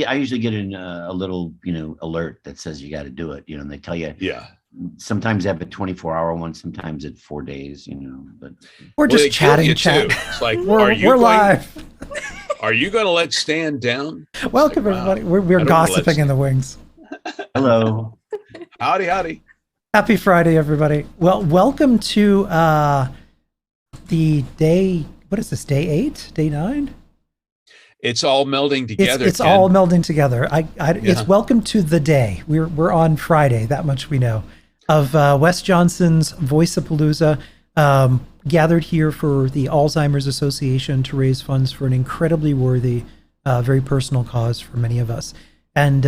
I usually get a little, alert that says you got to do it, and they tell you. Yeah. Sometimes they have a 24-hour one, sometimes it's 4 days, but we're just they kill chatting. you too. It's like, we're live. Are you going to let Stan down? Welcome, everybody. We're gossiping in the wings. Hello. Howdy. Happy Friday, everybody. Well, welcome to the day. What is this? Day 8? Day 9? It's all melding together. It's all melding together. It's welcome to the day. We're on Friday. That much we know of Wes Johnson's Voice-a-Palooza, gathered here for the Alzheimer's Association to raise funds for an incredibly worthy, very personal cause for many of us. And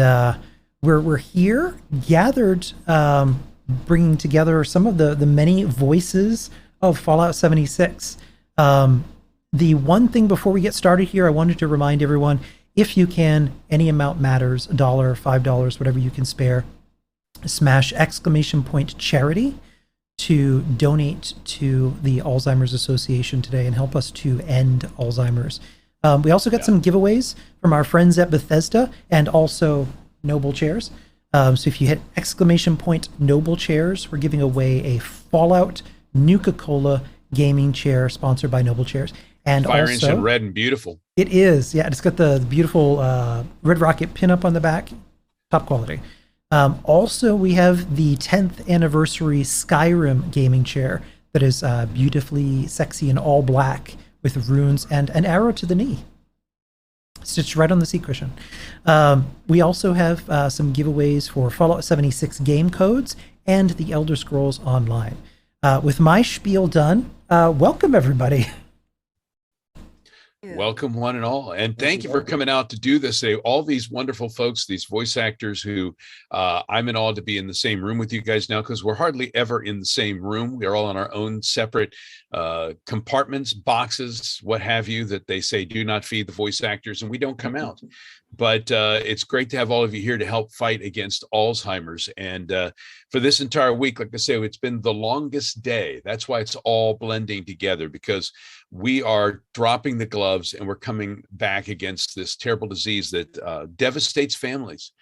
we're here gathered, bringing together some of the many voices of Fallout 76. The one thing before we get started here, I wanted to remind everyone, if you can, any amount matters, $1, $5, whatever you can spare, smash !charity to donate to the Alzheimer's Association today and help us to end Alzheimer's. We also got some giveaways from our friends at Bethesda and also Noble Chairs. So if you hit !Noble Chairs, we're giving away a Fallout Nuka-Cola gaming chair sponsored by Noble Chairs. And Fire also, engine red and beautiful. It is, yeah. It's got the beautiful Red Rocket pinup on the back, top quality. Also, we have the 10th anniversary Skyrim gaming chair that is beautifully sexy in all black with runes and an arrow to the knee, stitched right on the seat cushion. We also have some giveaways for Fallout 76 game codes and the Elder Scrolls Online. With my spiel done, welcome everybody. Welcome one and all, and thank you for coming out to do this today. All these wonderful folks, these voice actors who I'm in awe to be in the same room with you guys now, because we're hardly ever in the same room. We are all in our own separate compartments, boxes, what have you, that they say do not feed the voice actors, and we don't come out. But it's great to have all of you here to help fight against Alzheimer's. And for this entire week, like I say, it's been the longest day. That's why it's all blending together, because we are dropping the gloves and we're coming back against this terrible disease that devastates families.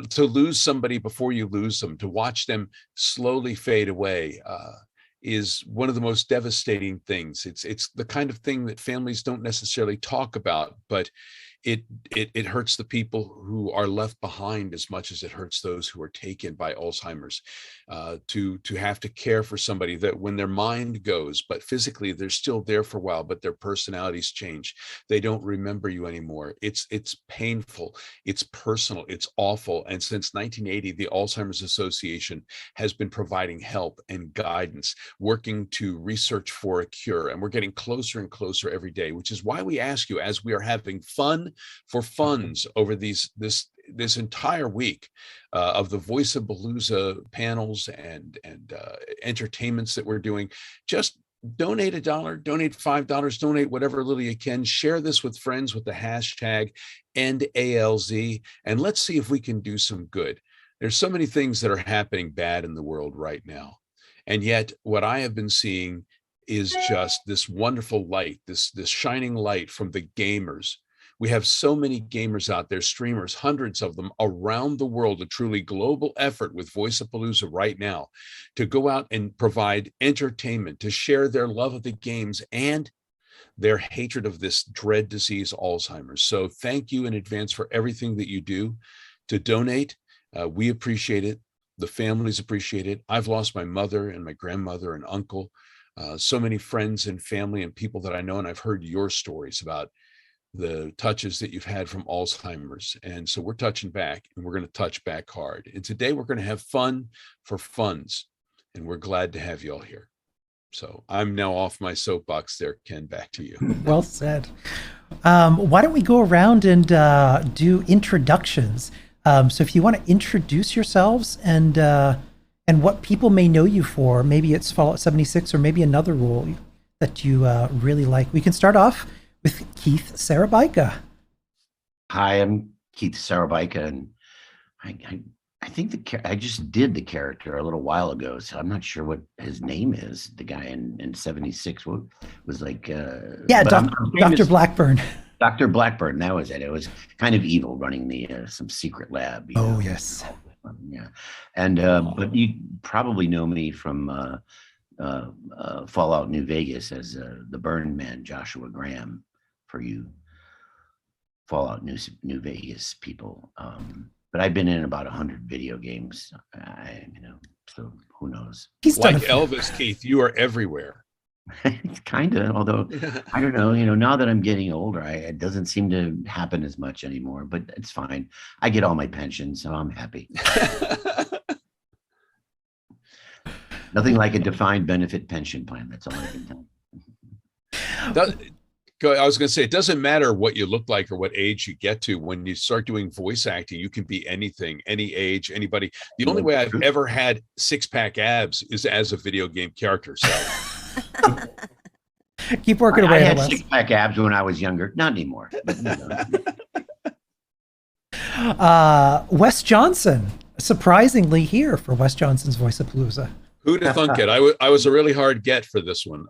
To lose somebody before you lose them, to watch them slowly fade away, is one of the most devastating things. It's the kind of thing that families don't necessarily talk about, but it hurts the people who are left behind as much as it hurts those who are taken by Alzheimer's, to have to care for somebody that when their mind goes, but physically they're still there for a while, but their personalities change. They don't remember you anymore. It's painful. It's personal. It's awful. And since 1980, the Alzheimer's Association has been providing help and guidance, working to research for a cure. And we're getting closer and closer every day, which is why we ask you, as we are having fun for funds over this entire week of the Voice-a-Palooza panels and entertainments that we're doing, just donate $1, donate $5, donate whatever little you can. Share this with friends with the hashtag #EndALZ, and let's see if we can do some good. There's so many things that are happening bad in the world right now, and yet what I have been seeing is just this wonderful light, this shining light from the gamers. We have so many gamers out there, streamers, hundreds of them around the world, a truly global effort with Voice-a-Palooza right now to go out and provide entertainment, to share their love of the games and their hatred of this dread disease, Alzheimer's. So thank you in advance for everything that you do to donate. We appreciate it. The families appreciate it. I've lost my mother and my grandmother and uncle, so many friends and family and people that I know, and I've heard your stories about the touches that you've had from Alzheimer's. And so we're touching back, and we're going to touch back hard. And today we're going to have fun for funds, and we're glad to have you all here. So I'm now off my soapbox there, Ken, back to you. Well said. Why don't we go around and do introductions? So if you want to introduce yourselves and what people may know you for, maybe it's Fallout 76 or maybe another role that you really like. We can start off with Keith Szarabajka. Hi, I'm Keith Szarabajka, and I think I just did the character a little while ago, so I'm not sure what his name is. The guy in 76 was like Dr. Blackburn. Dr. Blackburn, that was it. It was kind of evil running the some secret lab. Oh, yes. Yeah. And but you probably know me from Fallout New Vegas as the Burn Man, Joshua Graham, for you Fallout New Vegas people. But I've been in about 100 video games. So who knows? He's like Elvis, Keith. You are everywhere. Kind of, although I don't know. Now that I'm getting older, it doesn't seem to happen as much anymore. But it's fine. I get all my pensions, so I'm happy. Nothing like a defined benefit pension plan. That's all I can tell. I was going to say, it doesn't matter what you look like or what age you get to. When you start doing voice acting, you can be anything, any age, anybody. The only way I've ever had six-pack abs is as a video game character. So keep working away. I had six-pack abs when I was younger. Not anymore. Wes Johnson, surprisingly here for Wes Johnson's Voice-a-Palooza. Who'd have thunk it? I was a really hard get for this one.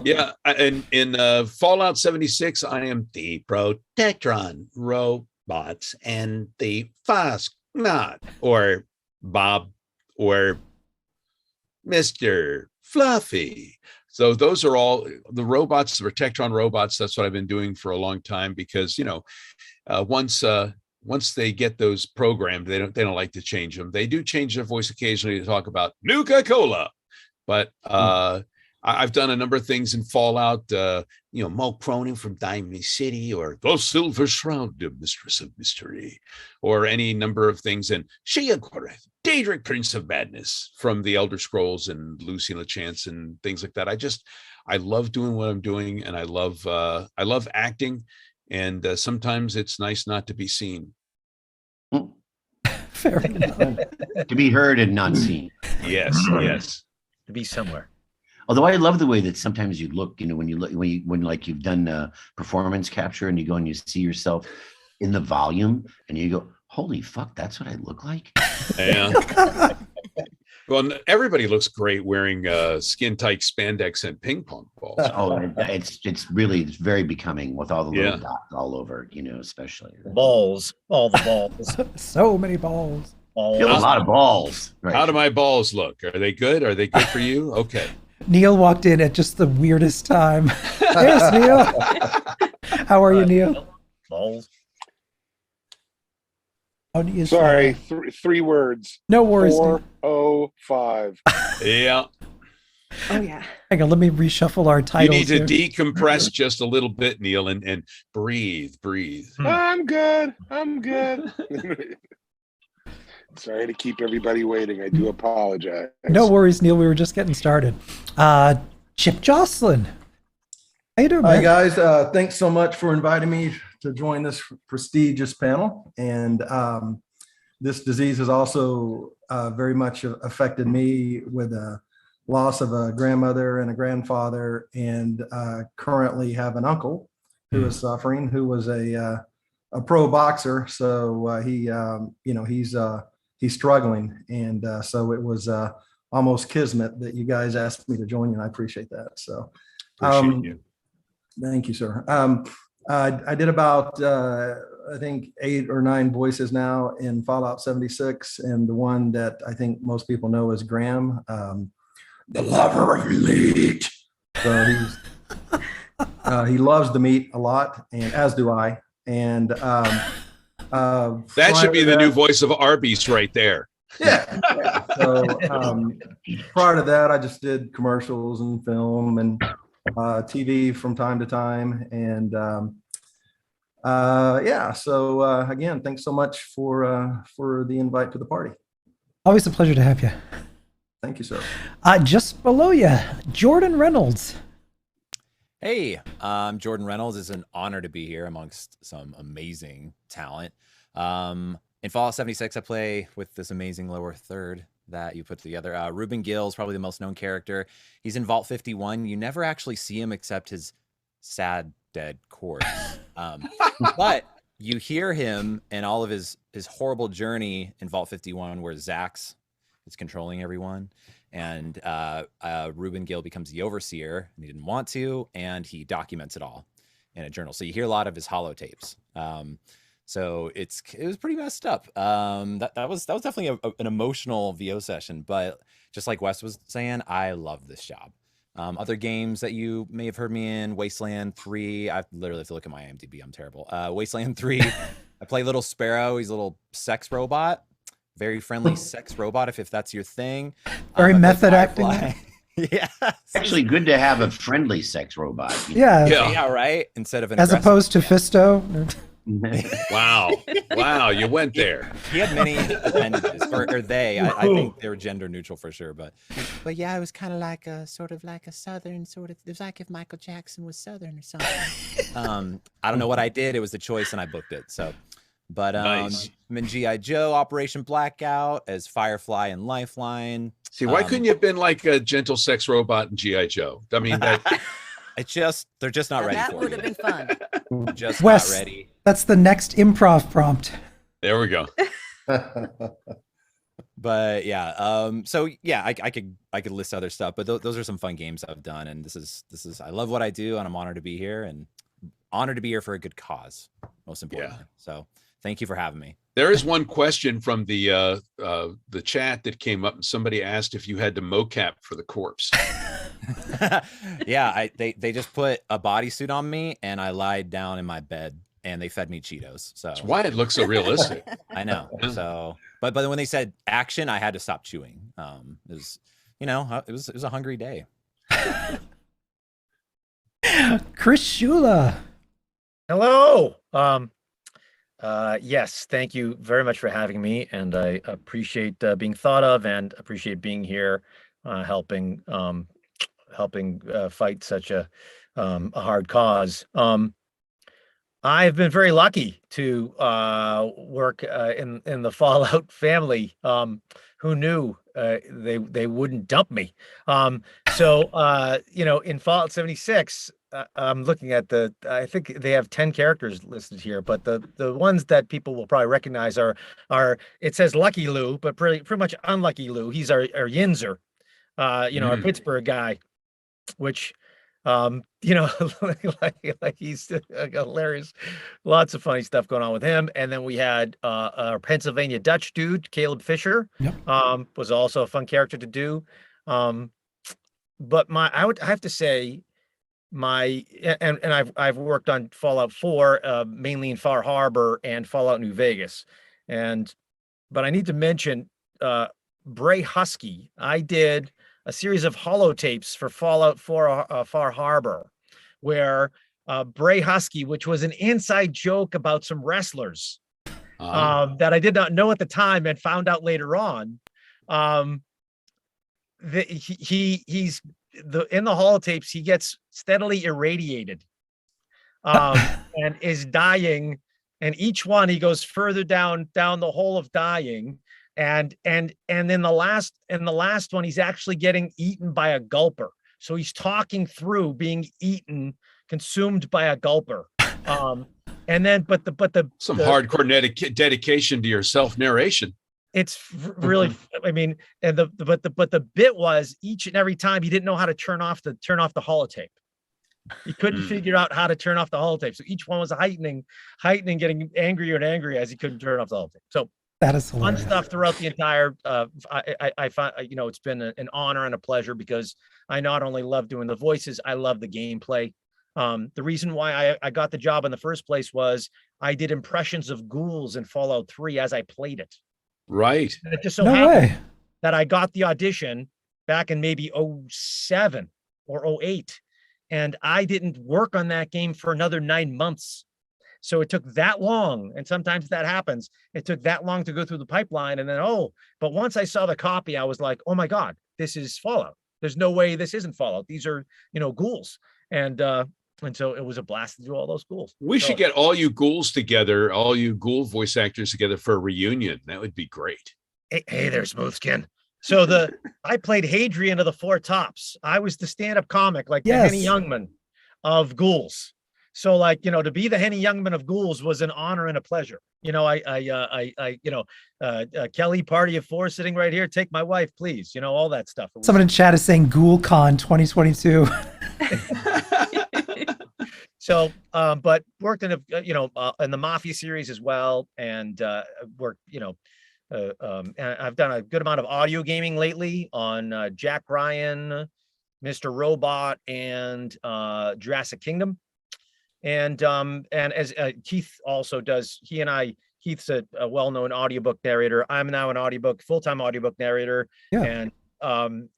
Yeah, and in Fallout 76, I am the Protectron robots and the Fosk not, or Bob, or Mr. Fluffy. So those are all the robots, the Protectron robots. That's what I've been doing for a long time because, once they get those programmed, they don't like to change them. They do change their voice occasionally to talk about Nuka-Cola, but I've done a number of things in Fallout. Mo Cronin from Diamond City, or the Silver Shroud, the Mistress of Mystery, or any number of things. And Shia Gorath, Daedric, Prince of Madness from the Elder Scrolls, and Lucy LeChance and things like that. I love doing what I'm doing, and I love acting. And sometimes it's nice not to be seen. Fair enough. To be heard and not seen. Yes, yes. To be somewhere. Although I love the way that sometimes you look, when like you've done performance capture and you go and you see yourself in the volume and you go, holy fuck, that's what I look like. Yeah. Well, everybody looks great wearing skin tight spandex and ping pong balls. Oh, it's very becoming with all the little dots all over, especially balls, all the balls. So many balls. You have a lot of balls. Right. How do my balls look? Are they good? Are they good for you? Okay. Neil walked in at just the weirdest time. There's Neil. How are you, Neil? Balls. Sorry, three words. No worries. 405. Yeah. Oh yeah. Hang on, let me reshuffle our titles. You need to decompress just a little bit, Neil, and breathe. I'm good. Sorry to keep everybody waiting. I do apologize. No worries, Neil. We were just getting started. Chip Joslin. How you doing, man? Hi, guys. Thanks so much for inviting me to join this prestigious panel. And this disease has also very much affected me with a loss of a grandmother and a grandfather, and currently have an uncle who is suffering, who was a pro boxer. So he's struggling. And so it was almost kismet that you guys asked me to join you, and I appreciate that. So appreciate you. Thank you, sir. I did about, I think 8 or 9 voices now in Fallout 76. And the one that I think most people know is Graham, the lover of meat. So he loves the meat a lot, and as do I. And that should be the new voice of Arby's right there. Yeah. So prior to that, I just did commercials and film and TV from time to time. And so again, thanks so much for the invite to the party. Always a pleasure to have you. Thank you, sir. Just below you, Jordan Reynolds. Hey, Jordan Reynolds. It's an honor to be here amongst some amazing talent. In Fallout 76, I play with this amazing lower third that you put together. Ruben Gill is probably the most known character. He's in Vault 51. You never actually see him except his sad, dead corpse. But you hear him and all of his horrible journey in Vault 51, where Zax is controlling everyone. And Ruben Gill becomes the overseer, and he didn't want to, and he documents it all. in a journal. So you hear a lot of his holotapes. So it was pretty messed up. That was definitely an emotional VO session, but just like Wes was saying, I love this job. Other games that you may have heard me in, Wasteland 3. I literally have to look at my IMDb. I'm terrible. Wasteland 3, I play Little Sparrow. He's a little sex robot, very friendly sex robot, if that's your thing. Very method acting. Yeah. Actually, good to have a friendly sex robot. Yeah, right. Instead of an as opposed to Fisto. Wow, you went there. He had many appendages, or they. I think they were gender neutral for sure, but yeah, it was kind of like a sort of like a southern sort of. It was like if Michael Jackson was southern or something. I don't know what I did. It was the choice, and I booked it. So, but Nice. I'm in GI Joe, Operation Blackout as Firefly and Lifeline. See, why couldn't you have been like a gentle sex robot in GI Joe? I mean, that, they're just not ready That for would it. have been fun. Just Wes, not ready. that's the next improv prompt. there we go. But yeah, so yeah, I could list other stuff, but those are some fun games I've done, and this is I love what I do, and I'm honored to be here, and honored to be here for a good cause, most importantly. So thank you for having me. There is one question from the chat that came up, and somebody asked if you had to mocap for the corpse. Yeah, they just put a bodysuit on me, and I lied down in my bed, and they fed me Cheetos. So That's why it looks so realistic. I know. So, but when they said action, I had to stop chewing. It was, it was a hungry day. Chris Shula. Hello. Yes, thank you very much for having me, and I appreciate being thought of, and appreciate being here, helping fight such a hard cause. I've been very lucky to work in the Fallout family. Who knew they wouldn't dump me? So in Fallout 76. I'm looking at I think they have 10 characters listed here, but the ones that people will probably recognize are it says Lucky Lou, but pretty much Unlucky Lou. He's our Yinzer, our Pittsburgh guy, which like he's hilarious. Lots of funny stuff going on with him. And then we had our Pennsylvania Dutch dude, Caleb Fisher. Yep. Was also a fun character to do. But I have to say, I've worked on Fallout 4 mainly in Far Harbor and Fallout New Vegas, but I need to mention Bray Husky. I did a series of holotapes for Fallout 4 Far Harbor, where Bray Husky, which was an inside joke about some wrestlers that I did not know at the time and found out later on. He's in the holotapes, he gets steadily irradiated and is dying, and each one he goes further down the hole of dying, and then the last one he's actually getting eaten by a gulper. So he's talking through being consumed by a gulper. And then but the Some hardcore dedication to your self-narration. It's really, I mean, and but the bit was each and every time he didn't know how to turn off the holotape. He couldn't figure out how to turn off the holotape. So each one was heightening, getting angrier and angrier as he couldn't turn off the holotape. So That is fun hilarious. stuff throughout the entire. I find it's been an honor and a pleasure, because I not only love doing the voices, I love the gameplay. The reason why I got the job in the first place was I did impressions of ghouls in Fallout 3 as I played it. Right. And it just so No happened way. that I got the audition back in maybe 07 or 08, and I didn't work on that game for another 9 months. So it took that long, and sometimes that happens. It took that long to go through the pipeline, and then but once I saw the copy, I was like, oh my God, this is Fallout. There's no way this isn't Fallout. These are ghouls, and so it was a blast to do all those ghouls. We should get all you ghouls together, all you ghoul voice actors together for a reunion. That would be great. Hey there, Smoothskin. So I played Hadrian of the Four Tops. I was the stand-up comic, like the Henny Youngman of ghouls. So to be the Henny Youngman of ghouls was an honor and a pleasure. Kelly, party of four sitting right here. Take my wife, please. All that stuff. Someone in chat is saying GhoulCon 2022. So, but worked in in the Mafia series as well, and worked, and I've done a good amount of audio gaming lately on Jack Ryan, Mr. Robot, and Jurassic Kingdom. And as Keith also does, Keith's a well-known audiobook narrator. I'm now an full-time audiobook narrator. Yeah.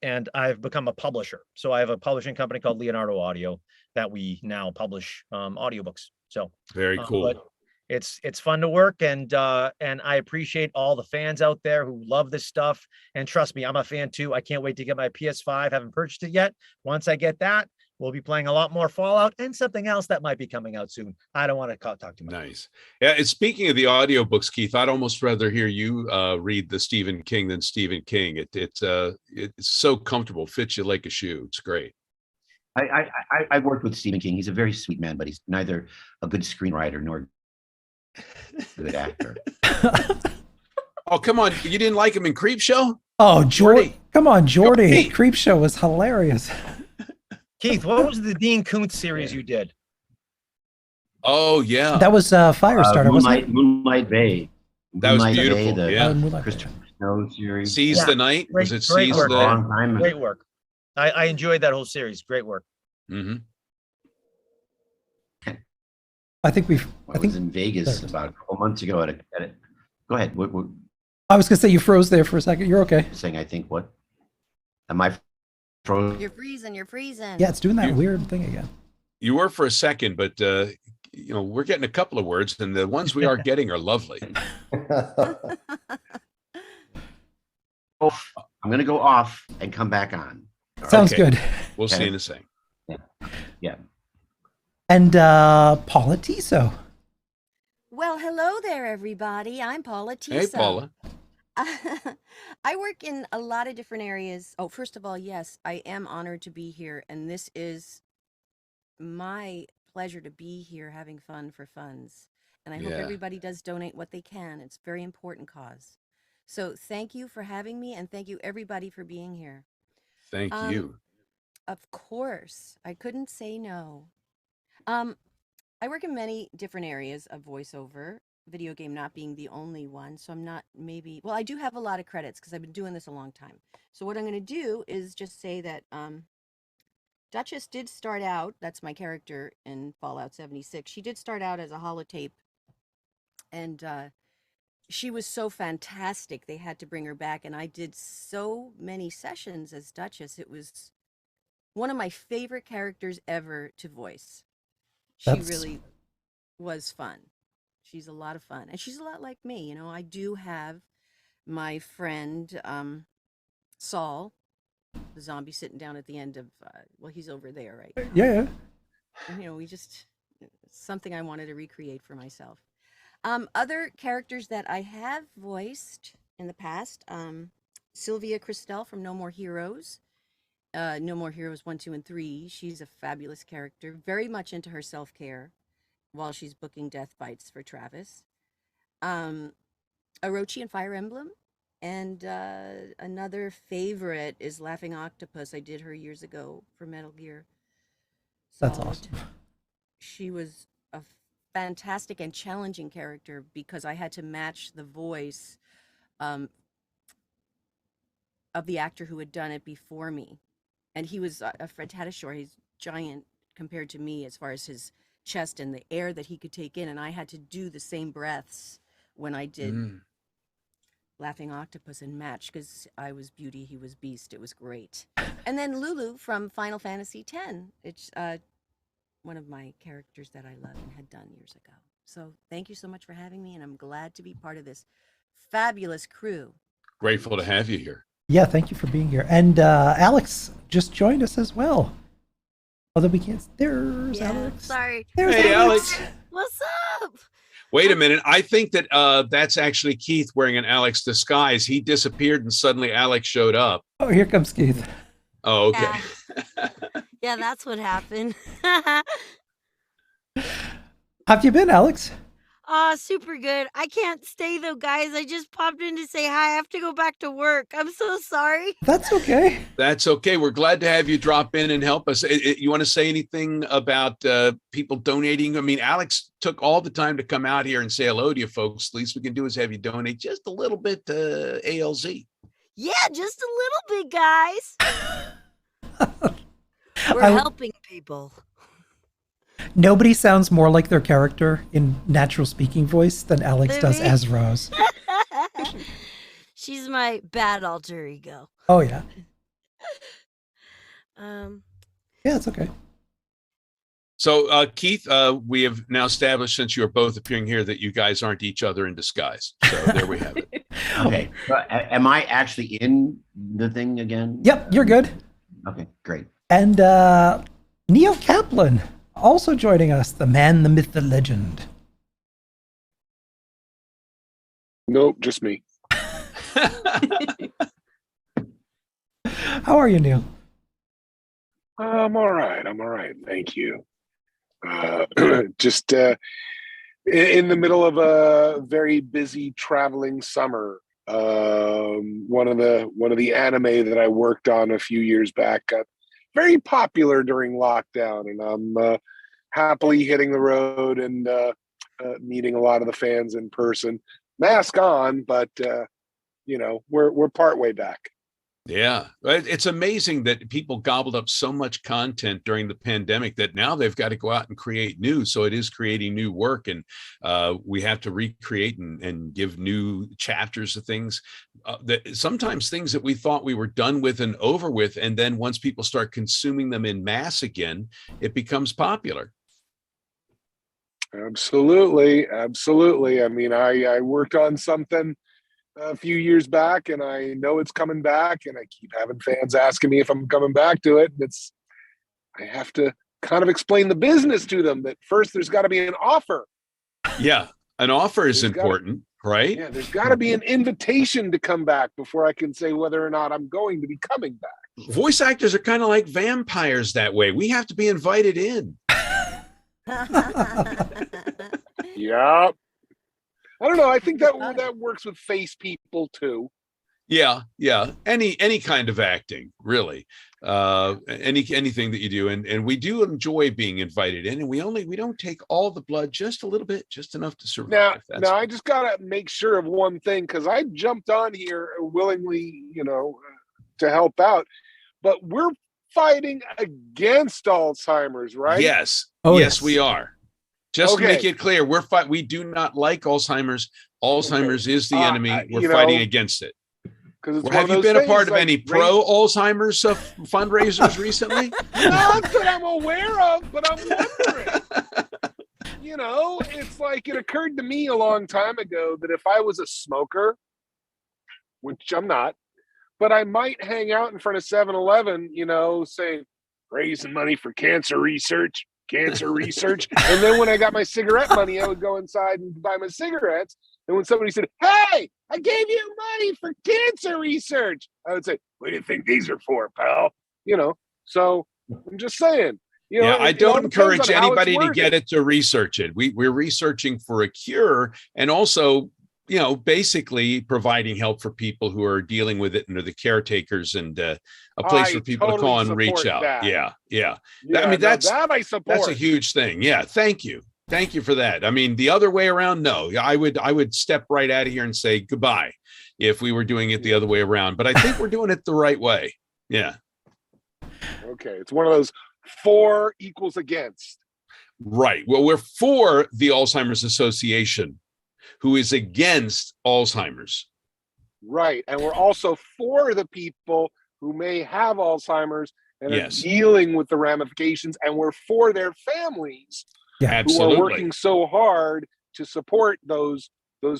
And I've become a publisher. So I have a publishing company called Leonardo Audio that we now publish audiobooks. So Very cool. But it's fun to work, and I appreciate all the fans out there who love this stuff. And trust me, I'm a fan too. I can't wait to get my PS5. Haven't purchased it yet. Once I get that, we'll be playing a lot more Fallout and something else that might be coming out soon. I don't want to talk too much. Nice. Yeah. And speaking of the audiobooks, Keith, I'd almost rather hear you read the Stephen King than Stephen King. It's so comfortable, fits you like a shoe. It's great. I've worked with Stephen King. He's a very sweet man, but he's neither a good screenwriter nor a good actor. Oh, come on. You didn't like him in Creepshow? Oh, Jordy. Come on, Jordy. Hey. Creepshow was hilarious. Keith, what was the Dean Koontz series you did? Oh, yeah. That was Firestarter, wasn't it? Moonlight Bay. That was Moonlight beautiful. Bay, Yeah. Moonlight Bay. Christopher Snow series. Seize the Night? Was it Seize work. the Long time. Great work. I enjoyed that whole series. Great work. Mm-hmm. I think I was in Vegas about a couple months ago at a go ahead. What I was going to say you froze there for a second. You're okay. saying? I think what? Am I frozen? You're freezing. You're freezing. Yeah, it's doing that weird thing again. You were for a second, but we're getting a couple of words, and the ones we are getting are lovely. I'm gonna go off and come back on. Sounds Okay. good. We'll Okay. see in a second. Yeah. And Paula Tiso. Well, hello there, everybody. I'm Paula Tiso. Hey, Paula. I work in a lot of different areas. Oh, first of all, yes, I am honored to be here, and this is my pleasure to be here having fun for funds. And I hope Yeah. everybody does donate what they can. It's a very important cause. So thank you for having me, and thank you everybody for being here. Thank you. Of course, I couldn't say no. I work in many different areas of voiceover, video game not being the only one. So I'm not well, I do have a lot of credits because I've been doing this a long time. So what I'm going to do is just say that Duchess did start out, that's my character in Fallout 76. She did start out as a holotape, and she was so fantastic. They had to bring her back, and I did so many sessions as Duchess. It was one of my favorite characters ever to voice. She really was fun. She's a lot of fun, and she's a lot like me. I do have my friend Saul, the zombie sitting down at the end of he's over there right now. Yeah. And, we just something I wanted to recreate for myself. Other characters that I have voiced in the past, Sylvia Christel from No More Heroes. No More Heroes 1, 2, and 3. She's a fabulous character, very much into her self-care while she's booking death bites for Travis. Orochi in Fire Emblem. And another favorite is Laughing Octopus. I did her years ago for Metal Gear Solid. That's awesome. She was a fantastic and challenging character because I had to match the voice of the actor who had done it before me. And he was Fred Tatasciore. He's giant compared to me as far as his chest and the air that he could take in. And I had to do the same breaths when I did Laughing Octopus and match, because I was Beauty, he was Beast. It was great. And then Lulu from Final Fantasy X. It's one of my characters that I love and had done years ago. So thank you so much for having me, and I'm glad to be part of this fabulous crew. Grateful to have you here. Yeah, thank you for being here. And Alex just joined us as well. Although we can't. There's Alex. Sorry. There's Hey, Alex. What's up? Wait a minute. I think that that's actually Keith wearing an Alex disguise. He disappeared and suddenly Alex showed up. Oh, here comes Keith. Oh, okay. Yeah, that's what happened. How have you been, Alex? Super good. I can't stay though, guys. I just popped in to say hi. I have to go back to work. I'm so sorry. That's okay. That's okay. We're glad to have you drop in and help us. You want to say anything about people donating? I mean, Alex took all the time to come out here and say hello to you folks. The least we can do is have you donate just a little bit to ALZ. Yeah, just a little bit, guys. We're helping people. Nobody sounds more like their character in natural speaking voice than Alex does as Rose. She's my bad alter ego. Oh, yeah. Yeah, it's okay. So, Keith, we have now established, since you are both appearing here, that you guys aren't each other in disguise. So there we have it. Okay. Am I actually in the thing again? Yep, you're good. Okay, great. And Neil Kaplan also joining us, the man, the myth, the legend. Nope, just me. How are you, Neil? I'm all right. Thank you. Just in the middle of a very busy traveling summer. One of the anime that I worked on a few years back got very popular during lockdown, and I'm happily hitting the road and meeting a lot of the fans in person. Mask on, but we're partway back. Yeah, it's amazing that people gobbled up so much content during the pandemic that now they've got to go out and create new. So it is creating new work, and we have to recreate and give new chapters of things. That sometimes things that we thought we were done with and over with, and then once people start consuming them in mass again, it becomes popular. Absolutely. I mean, I worked on something a few years back, and I know it's coming back, and I keep having fans asking me if I'm coming back to it. I have to kind of explain the business to them that first there's got to be an offer. Yeah, an offer is important, right? Yeah, there's got to be an invitation to come back before I can say whether or not I'm going to be coming back. Voice actors are kind of like vampires that way. We have to be invited in. Yeah. I don't know. I think that works with face people too. Yeah. Any kind of acting, really. Anything that you do, and we do enjoy being invited in, and we don't take all the blood, just a little bit, just enough to survive. Now I just gotta make sure of one thing, because I jumped on here willingly, to help out, but we're fighting against Alzheimer's, right? Yes. Oh, yes, we are. Just Okay. to make it clear, we do not like Alzheimer's. Alzheimer's is the enemy. We're fighting against it. Have you been a part of any pro-Alzheimer's fundraisers recently? Not that I'm aware of, but I'm wondering. It's like it occurred to me a long time ago that if I was a smoker, which I'm not, but I might hang out in front of 7-Eleven, saying, raising money for cancer research. And then when I got my cigarette money, I would go inside and buy my cigarettes. And when somebody said, hey, I gave you money for cancer research, I would say, what do you think these are for, pal? So I'm just saying. I don't encourage anybody to get it to research it. We're researching for a cure, and also, basically providing help for people who are dealing with it and are the caretakers, and a place for people to call and reach out. That. Yeah. I mean, that I support. That's a huge thing. Yeah. Thank you for that. I mean, the other way around, no, I would step right out of here and say goodbye if we were doing it the other way around. But I think we're doing it the right way. Yeah. Okay. It's one of those 4 equals against. Right. Well, we're for the Alzheimer's Association, who is against Alzheimer's. Right. And we're also for the people who may have Alzheimer's and Yes. are dealing with the ramifications, and we're for their families who Absolutely. are working so hard to support those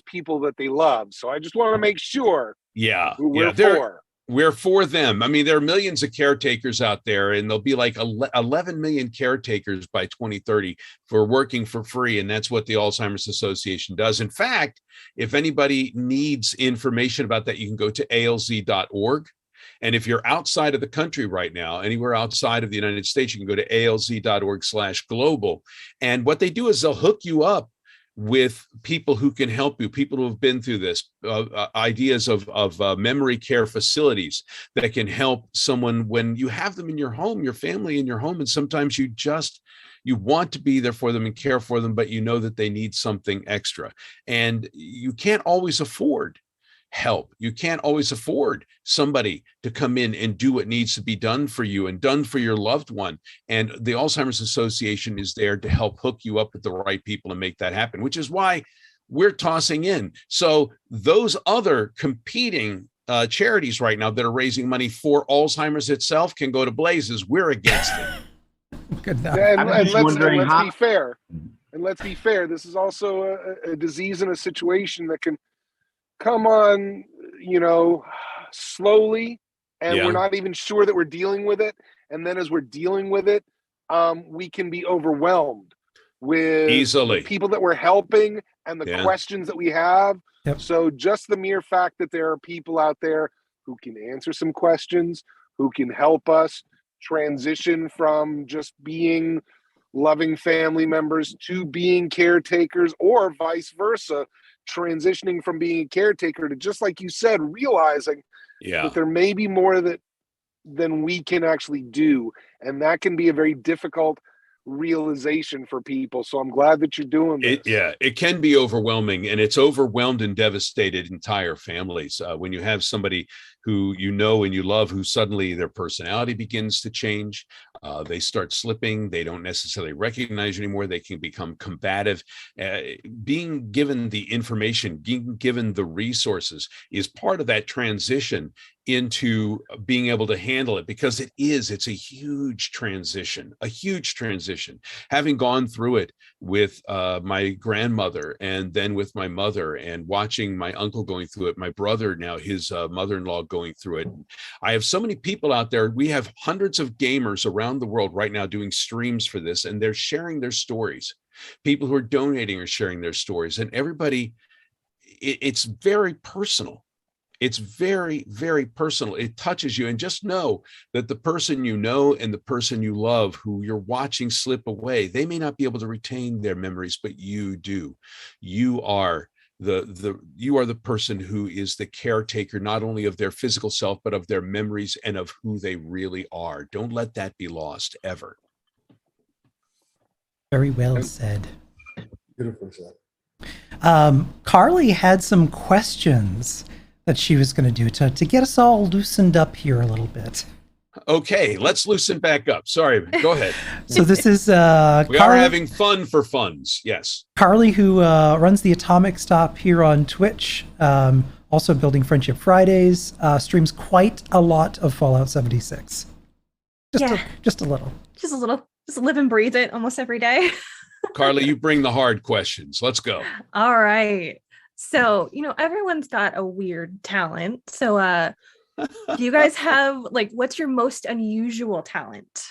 people that they love. So I just want to make sure who we're for. We're for them. I mean, there are millions of caretakers out there, and there'll be like 11 million caretakers by 2030 for working for free. And that's what the Alzheimer's Association does. In fact, if anybody needs information about that, you can go to alz.org. And if you're outside of the country right now, anywhere outside of the United States, you can go to alz.org/global. And what they do is they'll hook you up with people who can help you, people who have been through this, ideas of memory care facilities that can help someone when you have them in your home, your family in your home, and sometimes you want to be there for them and care for them, but you know that they need something extra, and you can't always afford help. You can't always afford somebody to come in and do what needs to be done for you and done for your loved one. And the Alzheimer's Association is there to help hook you up with the right people and make that happen, which is why we're tossing in. So those other competing charities right now that are raising money for Alzheimer's itself can go to blazes. We're against it. Good enough. And just wondering let's how- be fair. And let's be fair. This is also a disease and a situation that can come on, slowly, and Yeah. we're not even sure that we're dealing with it. And then as we're dealing with it, we can be overwhelmed with Easily. the people that we're helping and the Yeah. questions that we have. Yep. So just the mere fact that there are people out there who can answer some questions, who can help us transition from just being loving family members to being caretakers, or vice versa, transitioning from being a caretaker to, just like you said, realizing Yeah. that there may be more than we can actually do, and that can be a very difficult realization for people. So I'm glad that you're doing this. It can be overwhelming, and it's overwhelmed and devastated entire families when you have somebody who you know and you love, who suddenly their personality begins to change. They start slipping. They don't necessarily recognize you anymore. They can become combative. Being given the information, being given the resources is part of that transition into being able to handle it, because it's a huge transition, having gone through it with my grandmother, and then with my mother, and watching my uncle going through it, my brother now, his mother-in-law going through it. I have so many people out there. We have hundreds of gamers around the world right now doing streams for this, and they're sharing their stories. People who are donating are sharing their stories, and everybody, it's very personal. It's very, very personal. It touches you. And just know that the person you know and the person you love, who you're watching slip away, they may not be able to retain their memories, but you do. You are the person who is the caretaker, not only of their physical self, but of their memories and of who they really are. Don't let that be lost ever. Very well said. Beautiful said. Carly had some questions that she was going to do to get us all loosened up here a little bit. Okay, let's loosen back up. Sorry, go ahead. So this is We Carly, are having fun for funds. Yes. Carly, who runs the Atomic Stop here on Twitch, also building Friendship Fridays, streams quite a lot of Fallout 76. Just a little. Just live and breathe it almost every day. Carly, you bring the hard questions. Let's go. All right. So, everyone's got a weird talent. So, do you guys have, what's your most unusual talent?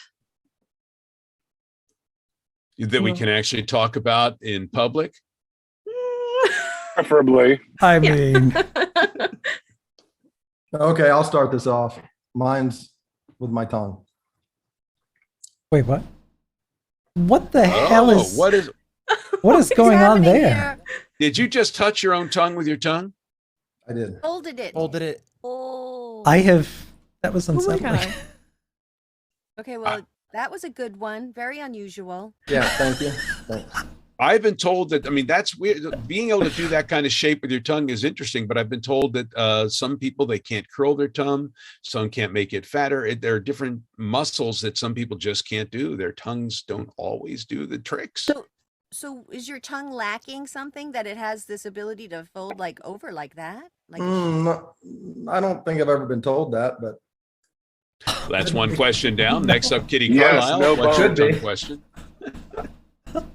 That we can actually talk about in public? Preferably. I mean, Okay, I'll start this off. Mine's with my tongue. wait, what? What the hell is what is? what is going on happening there? here? Did you just touch your own tongue with your tongue? I did. Folded it. Folded it. Oh. That was Oh my unsettling. God. Okay, well, that was a good one. Very unusual. Yeah, thank you. Thanks. I've been told that, that's weird. Being able to do that kind of shape with your tongue is interesting, but I've been told that some people, they can't curl their tongue. Some can't make it fatter. There are different muscles that some people just can't do. Their tongues don't always do the tricks. So is your tongue lacking something that it has this ability to fold over like that? No, I don't think I've ever been told that, but That's one question down. Next up, Kitty Yes, Carlisle. no What's your Could be. tongue question? Cool.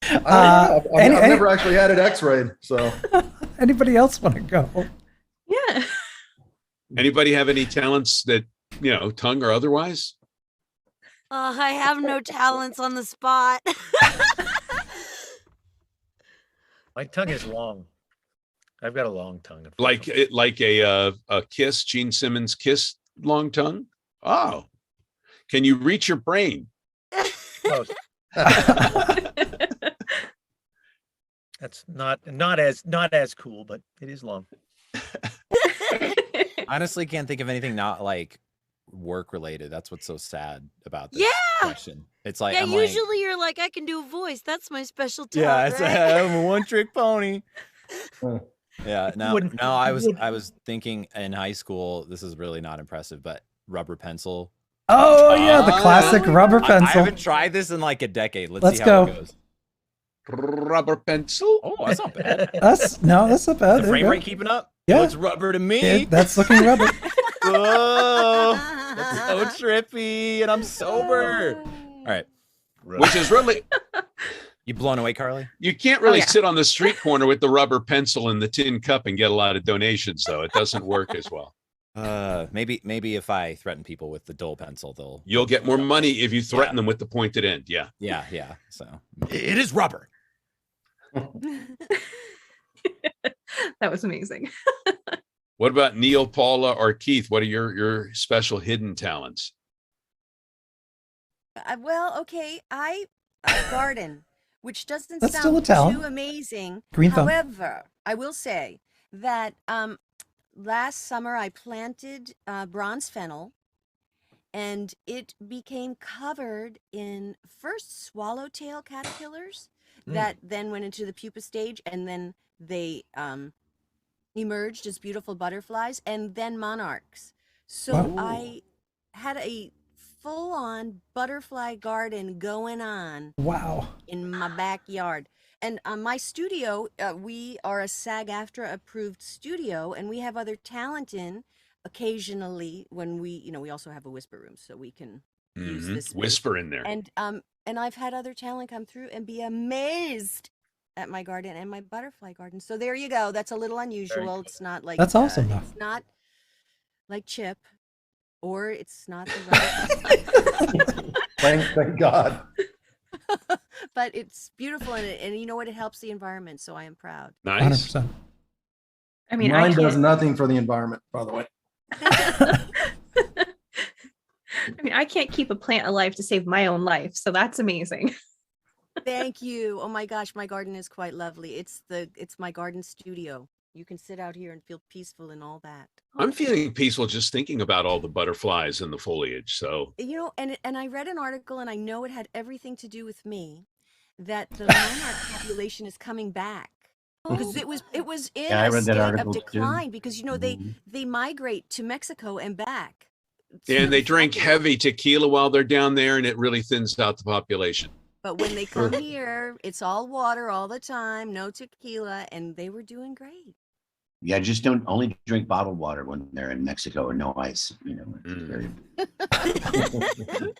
I don't know. I've any- never actually had it x-rayed, so. Anybody else want to go? Yeah. Anybody have any talents that, tongue or otherwise? I have no talents on the spot. My tongue is long. I've got a long tongue. Like a kiss, Gene Simmons kiss long tongue? Oh, can you reach your brain? Close. That's not as cool, but it is long. Honestly, can't think of anything not like work related. That's what's so sad about this Yeah. question. It's like, Yeah, I'm usually you're like, I can do a voice. That's my special like, yeah, talent, it's right? I'm a one trick pony. Yeah, no, Wouldn't- I wouldn't- was thinking in high school, this is really not impressive, but rubber pencil. Oh yeah, the classic rubber I pencil. haven't tried this in like a decade. Let's see how go. it goes. Rubber pencil. Oh, that's not bad. That's not bad. The There you frame go. rate keeping up. Yeah. It looks rubber to me. That's looking rubber. Whoa, that's so trippy, and I'm sober. All right, Which is really, you blown away, Carly? you can't really yeah. sit on the street corner with the rubber pencil and the tin cup and get a lot of donations, though. It doesn't work as well. Maybe if I threaten people with the dull pencil, they'll. You'll get more money if you threaten them with the pointed end. Yeah. Yeah. So it is rubber. That was amazing. What about Neil, Paula, or Keith? What are your special hidden talents? Well, okay, I garden, which doesn't That's still a sound talent. too amazing. Green thumb. However, I will say that last summer I planted bronze fennel, and it became covered in first swallowtail caterpillars that then went into the pupa stage, and then they emerged as beautiful butterflies, and then monarchs. So Wow. I had a full-on butterfly garden going on Wow. in my backyard. And my studio, we are a SAG-AFTRA approved studio, and we have other talent in occasionally when we also have a whisper room, so we can use this space. Whisper in there. And I've had other talent come through and be amazed at my garden and my butterfly garden. So there you go. That's a little unusual. It's not like That's awesome, though. It's not like Chip, or it's not the Thank God. but it's beautiful, and you know what? It helps the environment, so I am proud. Nice. 100%. I mean, Mine I does can't, nothing for the environment, by the way. I can't keep a plant alive to save my own life, so that's amazing. Thank you. Oh my gosh, my garden is quite lovely. It's my garden studio. You can sit out here and feel peaceful and all that. I'm feeling peaceful just thinking about all the butterflies and the foliage. So And I read an article, and I know it had everything to do with me, that the monarch population is coming back. Because it was in Yeah, I a read that state article of too. decline, because Mhm. they migrate to Mexico and back. and they drink heavy tequila while they're down there, and it really thins out the population. But when they come here, it's all water all the time, no tequila, and they were doing great. Yeah, just don't only drink bottled water when they're in Mexico or no ice. It's very.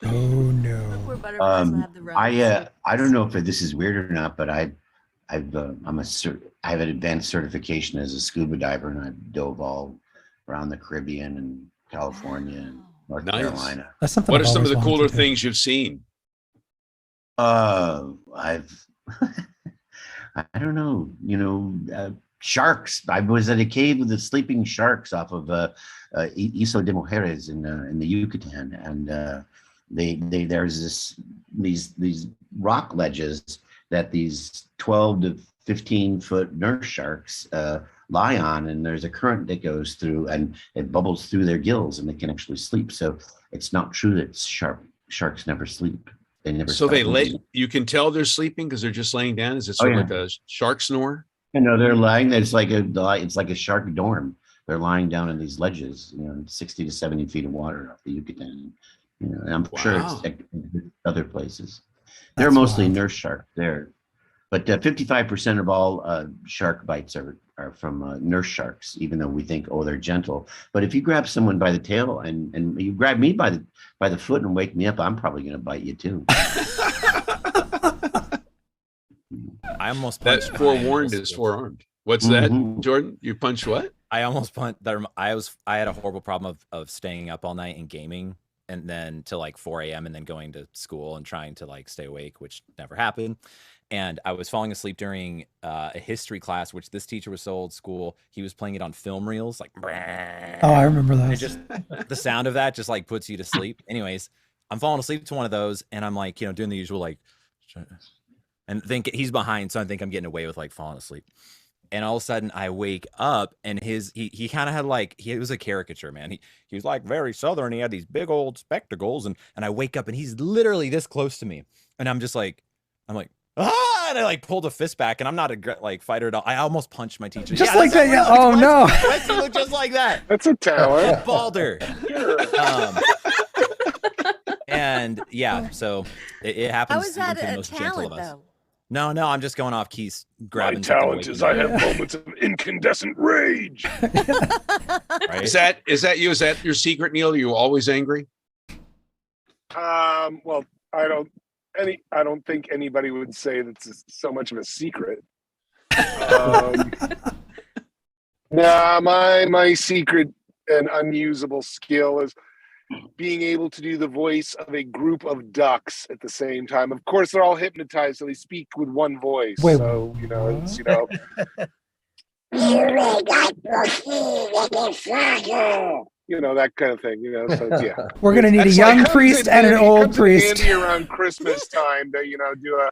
Oh no. Poor butterflies will have the runs. I don't know if this is weird or not, but I have an advanced certification as a scuba diver, and I've dove all around the Caribbean and California and North Nice. Carolina. That's something. What are I've some of always the wanted cooler to do. things you've seen? I've I don't know, sharks. I was at a cave with the sleeping sharks off of Iso de Mujeres in the Yucatan, and there's these rock ledges that these 12 to 15-foot nurse sharks lie on, and there's a current that goes through, and it bubbles through their gills, and they can actually sleep. So it's not true that sharks never sleep. They never. So stop they moving. you can tell they're sleeping because they're just laying down. Is it Oh, sort yeah. of like a shark snore? They're lying. It's like a shark dorm. They're lying down in these ledges, 60 to 70 feet of water off the Yucatan. And I'm sure Wow. it's other places. They're That's mostly wild. nurse sharks there, but 55% of all shark bites are from nurse sharks. Even though we think, oh, they're gentle, but if you grab someone by the tail and you grab me by the foot and wake me up, I'm probably going to bite you too. I almost That's punched forewarned my- is forearmed. What's that, Mhm. Jordan? You punched what? I almost punched. I had a horrible problem of staying up all night and gaming, and then till like 4 a.m. and then going to school and trying to like stay awake, which never happened. And I was falling asleep during a history class, which this teacher was so old school. He was playing it on film reels, like. Oh, I remember And that. it just the sound of that just like puts you to sleep. Anyways, I'm falling asleep to one of those, and I'm like, doing the usual like and think he's behind, so I think I'm getting away with like falling asleep. And all of a sudden I wake up and he kind of had like, he was a caricature, man. He was like very Southern. He had these big old spectacles and I wake up and he's literally this close to me. And I'm like, ah, and I like pulled a fist back, and I'm not a like fighter at all. I almost punched my teacher. Just like that. Yeah. Oh no. You look just like that. That's a talent. Balder. And yeah, so it happens. How is that to the a most gentle talent of us. though? No, I'm just going off keys, My grabbing. talent is I have moments of incandescent rage. Right? Is that you? Is that your secret, Neil? Are you always angry? Well, I don't think anybody would say that's so much of a secret. Nah, my secret and unusable skill is being able to do the voice of a group of ducks at the same time. Of course, they're all hypnotized, so they speak with one voice. Wait, so it's that kind of thing. So it's, yeah. We're gonna need a That's young like priest and an old priest. Handy around Christmas time to do a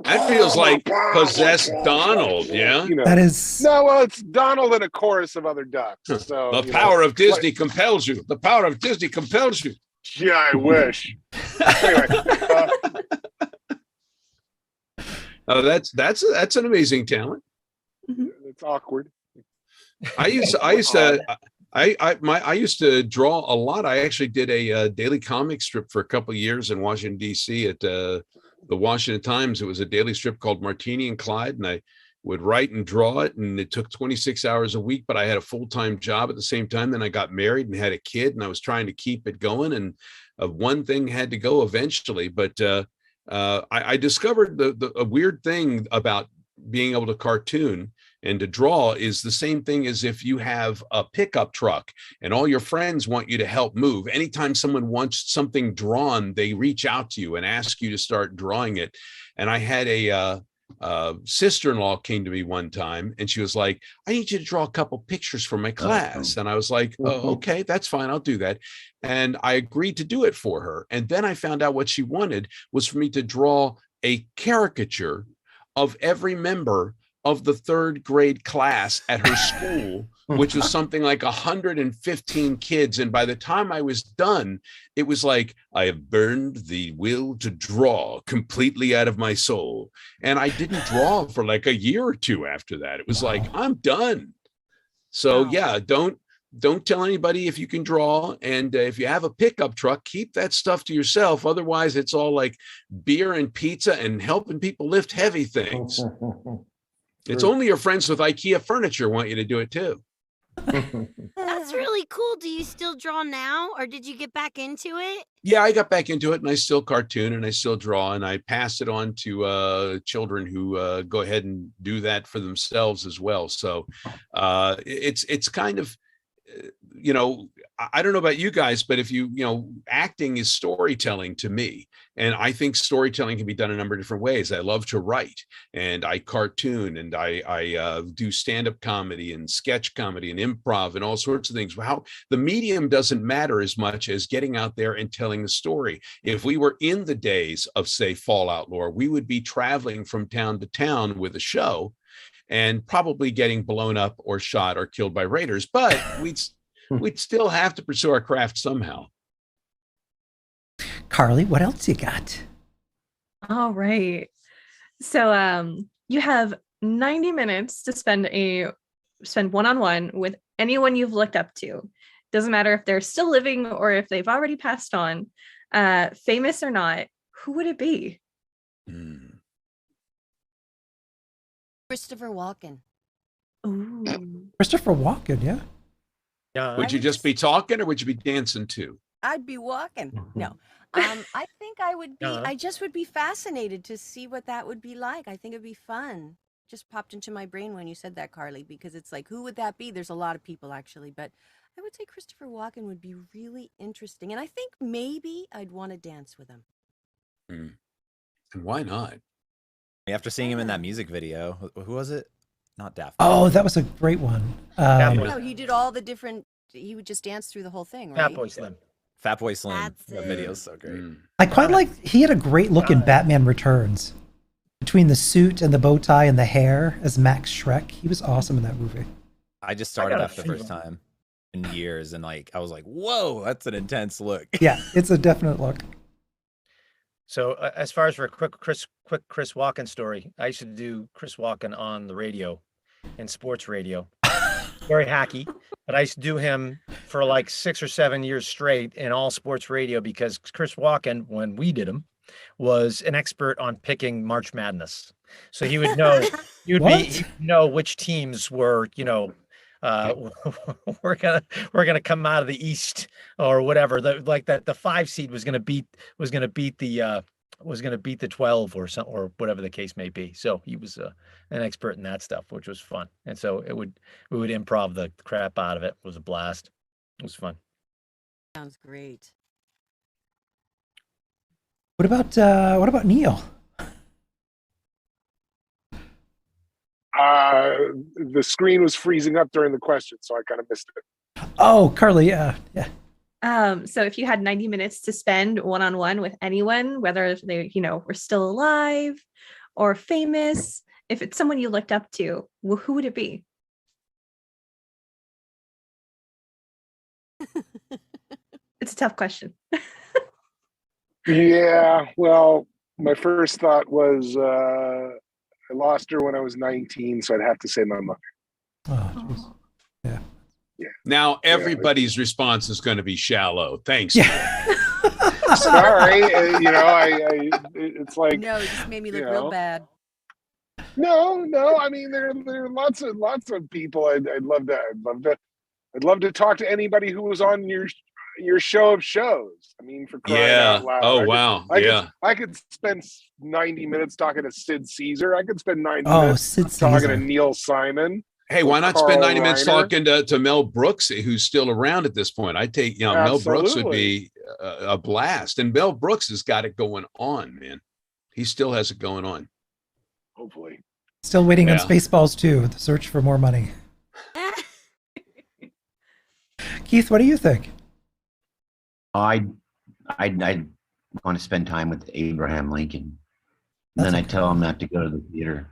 That feels like possessed Donald. Yeah. That is No, well, it's Donald and a chorus of other ducks. So The power of Disney compels you. The power of Disney compels you. Yeah, I wish. Anyway, that's an amazing talent. it's awkward. I used to draw a lot. I actually did a daily comic strip for a couple of years in Washington D.C. at the Washington Times. It was a daily strip called Martini and Clyde, and I would write and draw it, and it took 26 hours a week, but I had a full-time job at the same time. Then I got married and had a kid, and I was trying to keep it going, and one thing had to go eventually. But I discovered a weird thing about being able to cartoon and to draw is the same thing as if you have a pickup truck and all your friends want you to help move. Anytime someone wants something drawn, they reach out to you and ask you to start drawing it. And I had a sister-in-law came to me one time and she was like, I need you to draw a couple pictures for my class. And I was like, oh, okay, that's fine. I'll do that. And I agreed to do it for her. And then I found out what she wanted was for me to draw a caricature of every member of the third grade class at her school, which was something like 115 kids. And by the time I was done, it was like, I have burned the will to draw completely out of my soul. And I didn't draw for like a year or two after that. It was like, I'm done. So yeah, don't tell anybody if you can draw. And if you have a pickup truck, keep that stuff to yourself. Otherwise, it's all like beer and pizza and helping people lift heavy things. It's only your friends with IKEA furniture want you to do it too. That's really cool. Do you still draw now, or did you get back into it? Yeah, I got back into it, and I still cartoon and I still draw, and I pass it on to children who go ahead and do that for themselves as well. So it's kind of, I don't know about you guys, but if acting is storytelling to me. And I think storytelling can be done a number of different ways. I love to write, and I cartoon, and I do stand-up comedy and sketch comedy and improv and all sorts of things. How the medium doesn't matter as much as getting out there and telling a story. If we were in the days of, say, Fallout lore, we would be traveling from town to town with a show and probably getting blown up or shot or killed by raiders, but we'd still have to pursue our craft somehow. Carly, what else you got? All right. So you have 90 minutes to spend one-on-one with anyone you've looked up to. Doesn't matter if they're still living or if they've already passed on, famous or not. Who would it be? Christopher Walken. Ooh. Christopher Walken, yeah. Would you just be talking or would you be dancing too? I'd be walking. No. I think I would be, I just would be fascinated to see what that would be like. I think it'd be fun. Just popped into my brain when you said that, Carly, because it's like, who would that be? There's a lot of people actually, but I would say Christopher Walken would be really interesting. And I think maybe I'd want to dance with him. And why not? After seeing him in that music video, who was it? Not Daft. Oh, that was a great one. No, he did all the different, he would just dance through the whole thing, right? Fatboy Slim. Fatboy Slim That's video it. is so great. I quite like. He had a great look in Batman Returns, between the suit and the bow tie and the hair as Max Shrek. He was awesome in that movie. I just started gotta that for the see first them. time in years, and like I was like, "Whoa, that's an intense look." Yeah, it's a definite look. So as far as for a quick Chris Walken story, I used to do Chris Walken on the radio, in sports radio. Very hacky, but I used to do him for like 6 or 7 years straight in all sports radio because Chris Walken, when we did him, was an expert on picking March Madness. So he would know, he'd know which teams were, we're gonna come out of the East or whatever. The 5 seed was gonna beat the 12 or something or whatever the case may be. So he was an expert in that stuff, which was fun. And so we would improv the crap out of it. It was a blast. It was fun. Sounds great. What about Neil? The screen was freezing up during the question, so I kind of missed it. Oh, Carly, yeah. So if you had 90 minutes to spend one-on-one with anyone, whether they, were still alive or famous, if it's someone you looked up to, who would it be? It's a tough question. Yeah, well, my first thought was I lost her when I was 19, so I'd have to say my mother. Oh, jeez. Yeah. Now everybody's response is going to be shallow. Thanks. Yeah. Sorry, it's like No, it just made me look real bad. No. I mean, there are lots of people. I'd love to talk to anybody who was on your show of shows. I mean, for crying out loud. Oh, wow. I could spend 90 minutes talking to Sid Caesar. I could spend 90 Oh, minutes Sid talking Caesar. to Neil Simon. Hey, why not Carl spend 90 minutes Reiner. talking to Mel Brooks, who's still around at this point? I take, Mel Brooks would be a blast. And Mel Brooks has got it going on, man. He still has it going on. Hopefully. Still waiting on Spaceballs 2, the search for more money. Keith, what do you think? I'd want to spend time with Abraham Lincoln. And then I tell him not to go to the theater.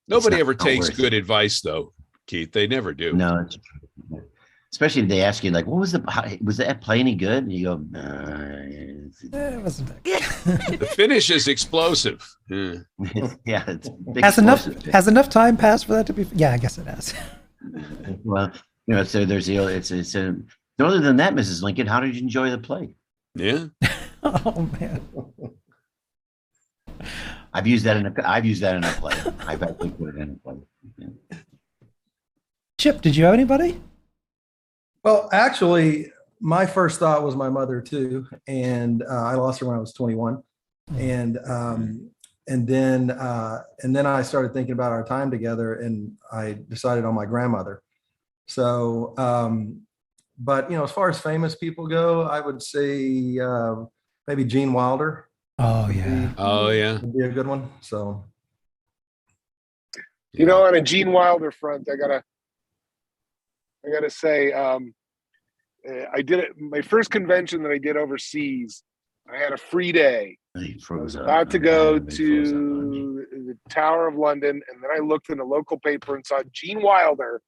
Nobody ever takes good advice, though, Keith. They never do. No, it's especially if they ask you, like, was that play any good? And you go, It wasn't that good. The finish is explosive. Yeah. It's big Has explosive. enough time passed for that to be? Yeah, I guess it has. Well, so there's other than that, Mrs. Lincoln, how did you enjoy the play? Yeah. Oh man. I've used that in a play. I've actually put it in a play. Yeah. Chip, did you have anybody? Well, actually, my first thought was my mother too, and I lost her when I was 21, and then I started thinking about our time together, and I decided on my grandmother. So, but as far as famous people go, I would say maybe Gene Wilder. Oh yeah. Would be a good one. So, on a Gene Wilder front, I gotta say, I did it. My first convention that I did overseas, I had a free day. I was about to go to the Tower of London, and then I looked in the local paper and saw Gene Wilder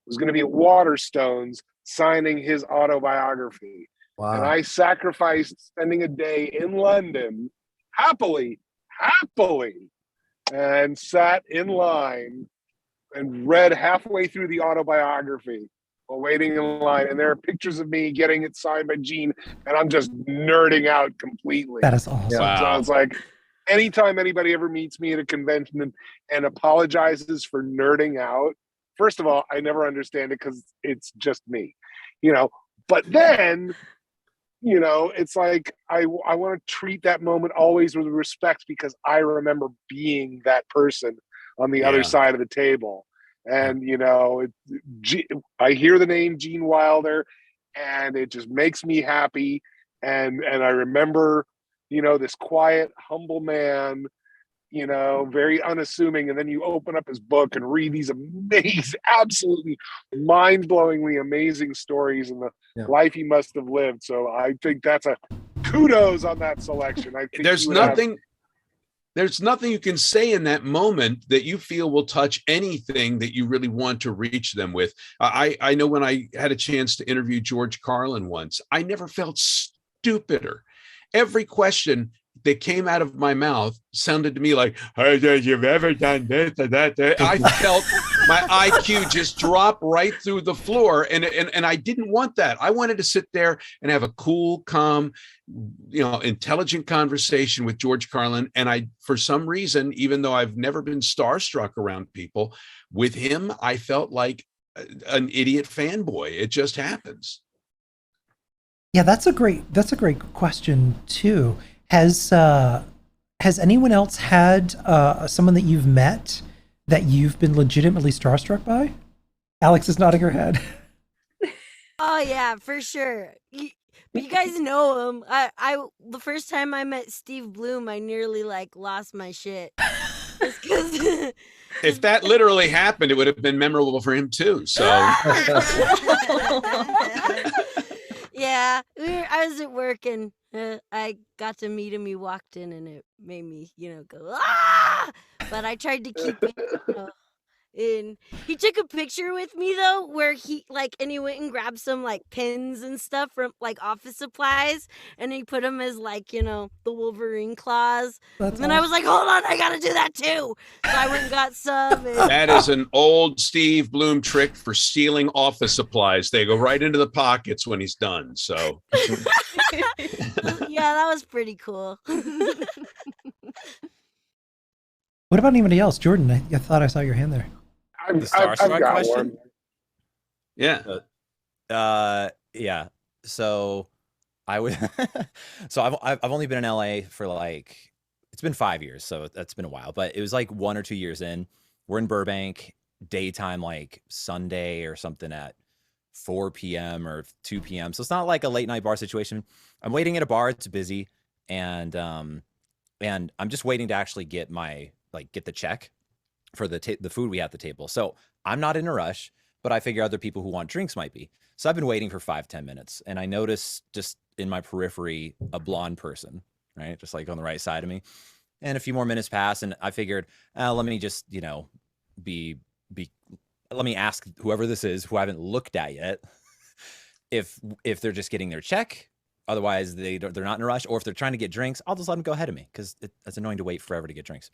was going to be at Waterstones signing his autobiography. wow. And I sacrificed spending a day in London happily, and sat in line and read halfway through the autobiography while waiting in line. And there are pictures of me getting it signed by Gene, and I'm just nerding out completely. That is awesome. Wow. So it's like, anytime anybody ever meets me at a convention and apologizes for nerding out, first of all, I never understand it because it's just me, But then, it's like I want to treat that moment always with respect because I remember being that person on the other side of the table. And, I hear the name Gene Wilder and it just makes me happy. And I remember, this quiet, humble man, you know, very unassuming, and then you open up his book and read these amazing, absolutely mind-blowingly amazing stories and the life he must have lived. So I think that's a kudos on that selection. I think there's nothing you can say in that moment that you feel will touch anything that you really want to reach them with. I know when I had a chance to interview George Carlin once, I never felt stupider. Every question that came out of my mouth sounded to me like, "Hey, you've ever done this or that?" I felt my IQ just drop right through the floor, and I didn't want that. I wanted to sit there and have a cool, calm, intelligent conversation with George Carlin. And I, for some reason, even though I've never been starstruck around people, with him, I felt like an idiot fanboy. It just happens. Yeah, that's a great question too. Has anyone else had someone that you've met that you've been legitimately starstruck by? Alex is nodding her head. Oh yeah, for sure. You guys know him. I the first time I met Steve Bloom, I nearly lost my shit. If that literally happened, it would have been memorable for him too. So yeah, I was at work and I got to meet him. He walked in and it made me, go, ah! But I tried to keep it in. He took a picture with me though, where he he went and grabbed some pins and stuff from office supplies, and he put them as the Wolverine claws. That's and then I was like, hold on, I gotta do that too. So I went and got some. And that is an old Steve Bloom trick for stealing office supplies. They go right into the pockets when he's done. So yeah, that was pretty cool. What about anybody else? Jordan, I thought I saw your hand there. I've got question? one. Yeah. Yeah. So I would. So I've only been in LA for it's been 5 years, so that's been a while. But it was 1 or 2 years in. We're in Burbank, daytime, Sunday or something at 4 p.m. or 2 p.m. So it's not like a late night bar situation. I'm waiting at a bar. It's busy, and I'm just waiting to actually get my get the check for the food we have at the table. So I'm not in a rush, but I figure other people who want drinks might be. So I've been waiting for 5-10 minutes, and I notice just in my periphery a blonde person, right, just on the right side of me. And a few more minutes pass, and I figured, let me just let me ask whoever this is, who I haven't looked at yet, if they're just getting their check. Otherwise, they're not in a rush, or if they're trying to get drinks, I'll just let them go ahead of me, because it's annoying to wait forever to get drinks.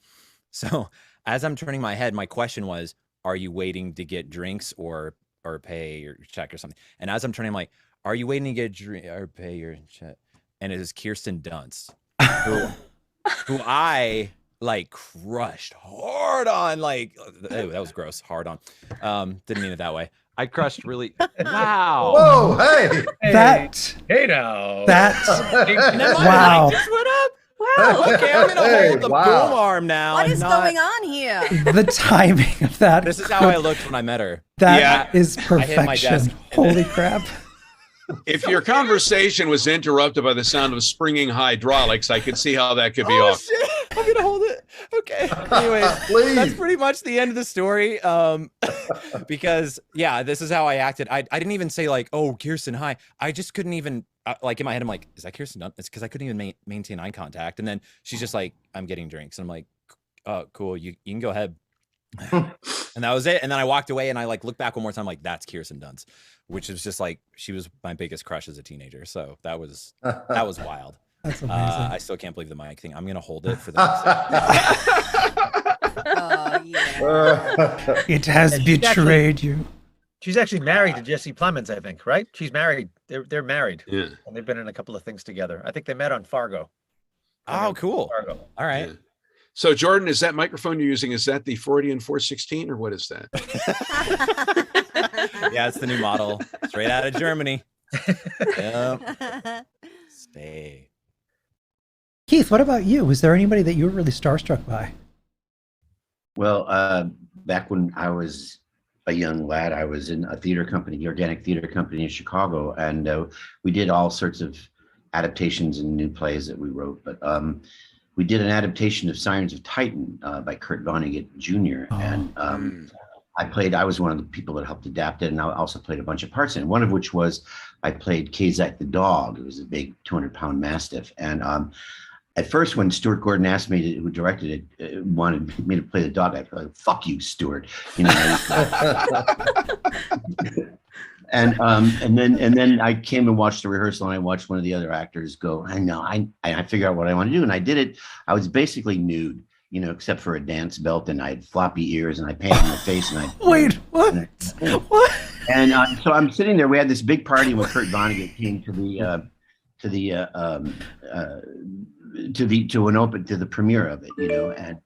So as I'm turning my head, my question was, are you waiting to get drinks or pay your check or something? And as I'm turning, I'm like, are you waiting to get drink or pay your check? And it is Kirsten Dunst, who I crushed hard on. That was gross. Hard on. Didn't mean it that way. I crushed really. Wow. Whoa, hey. Hey now. Wow. Just went up. Wow. Okay, I'm gonna hold the boom arm now. What is going on here? The timing of that. This is how I looked when I met her. That is I hit my perfection. desk. Holy crap. if your conversation was interrupted by the sound of springing hydraulics, I could see how that could be off. Shit. I'm gonna hold it. Okay. Anyways, that's pretty much the end of the story. Because this is how I acted. I didn't even say oh, Kirsten, hi. I just couldn't even in my head. I'm like, is that Kirsten? It's because I couldn't even maintain eye contact. And then she's just like, I'm getting drinks. And I'm like, oh, cool. You can go ahead. And that was it. And then I walked away and I looked back one more time, that's Kirsten Dunst, which is just she was my biggest crush as a teenager. So that was wild. That's amazing. I still can't believe the mic thing. I'm gonna hold it for the next It has betrayed you. She's actually married to Jesse Plemons, I think, right? She's married. They're married. Yeah. And they've been in a couple of things together. I think they met on Fargo. Oh, cool. Fargo. All right. Yeah. So Jordan, is that microphone you're using, is that the Freudian 416 or what is that? Yeah, it's the new model. Straight out of Germany. Yep. Stay. Keith, what about you? Was there anybody that you were really starstruck by? Well, back when I was a young lad, I was in a theater company, the Organic Theater Company in Chicago, and we did all sorts of adaptations and new plays that we wrote. But we did an adaptation of Sirens of Titan by Kurt Vonnegut Jr. And I was one of the people that helped adapt it, and I also played a bunch of parts in it, one of which was I played Kazak the dog. It was a big 200-pound mastiff. And at first, when Stuart Gordon asked me who directed it, wanted me to play the dog, I was like, "Fuck you, Stuart," you know. And then I came and watched the rehearsal, and I watched one of the other actors go. I figured out what I want to do, and I did it. I was basically nude, you know, except for a dance belt, and I had floppy ears, and I painted my face, and I wait, what? What? And so I'm sitting there. We had this big party when Kurt Vonnegut came to the premiere of it, you know, and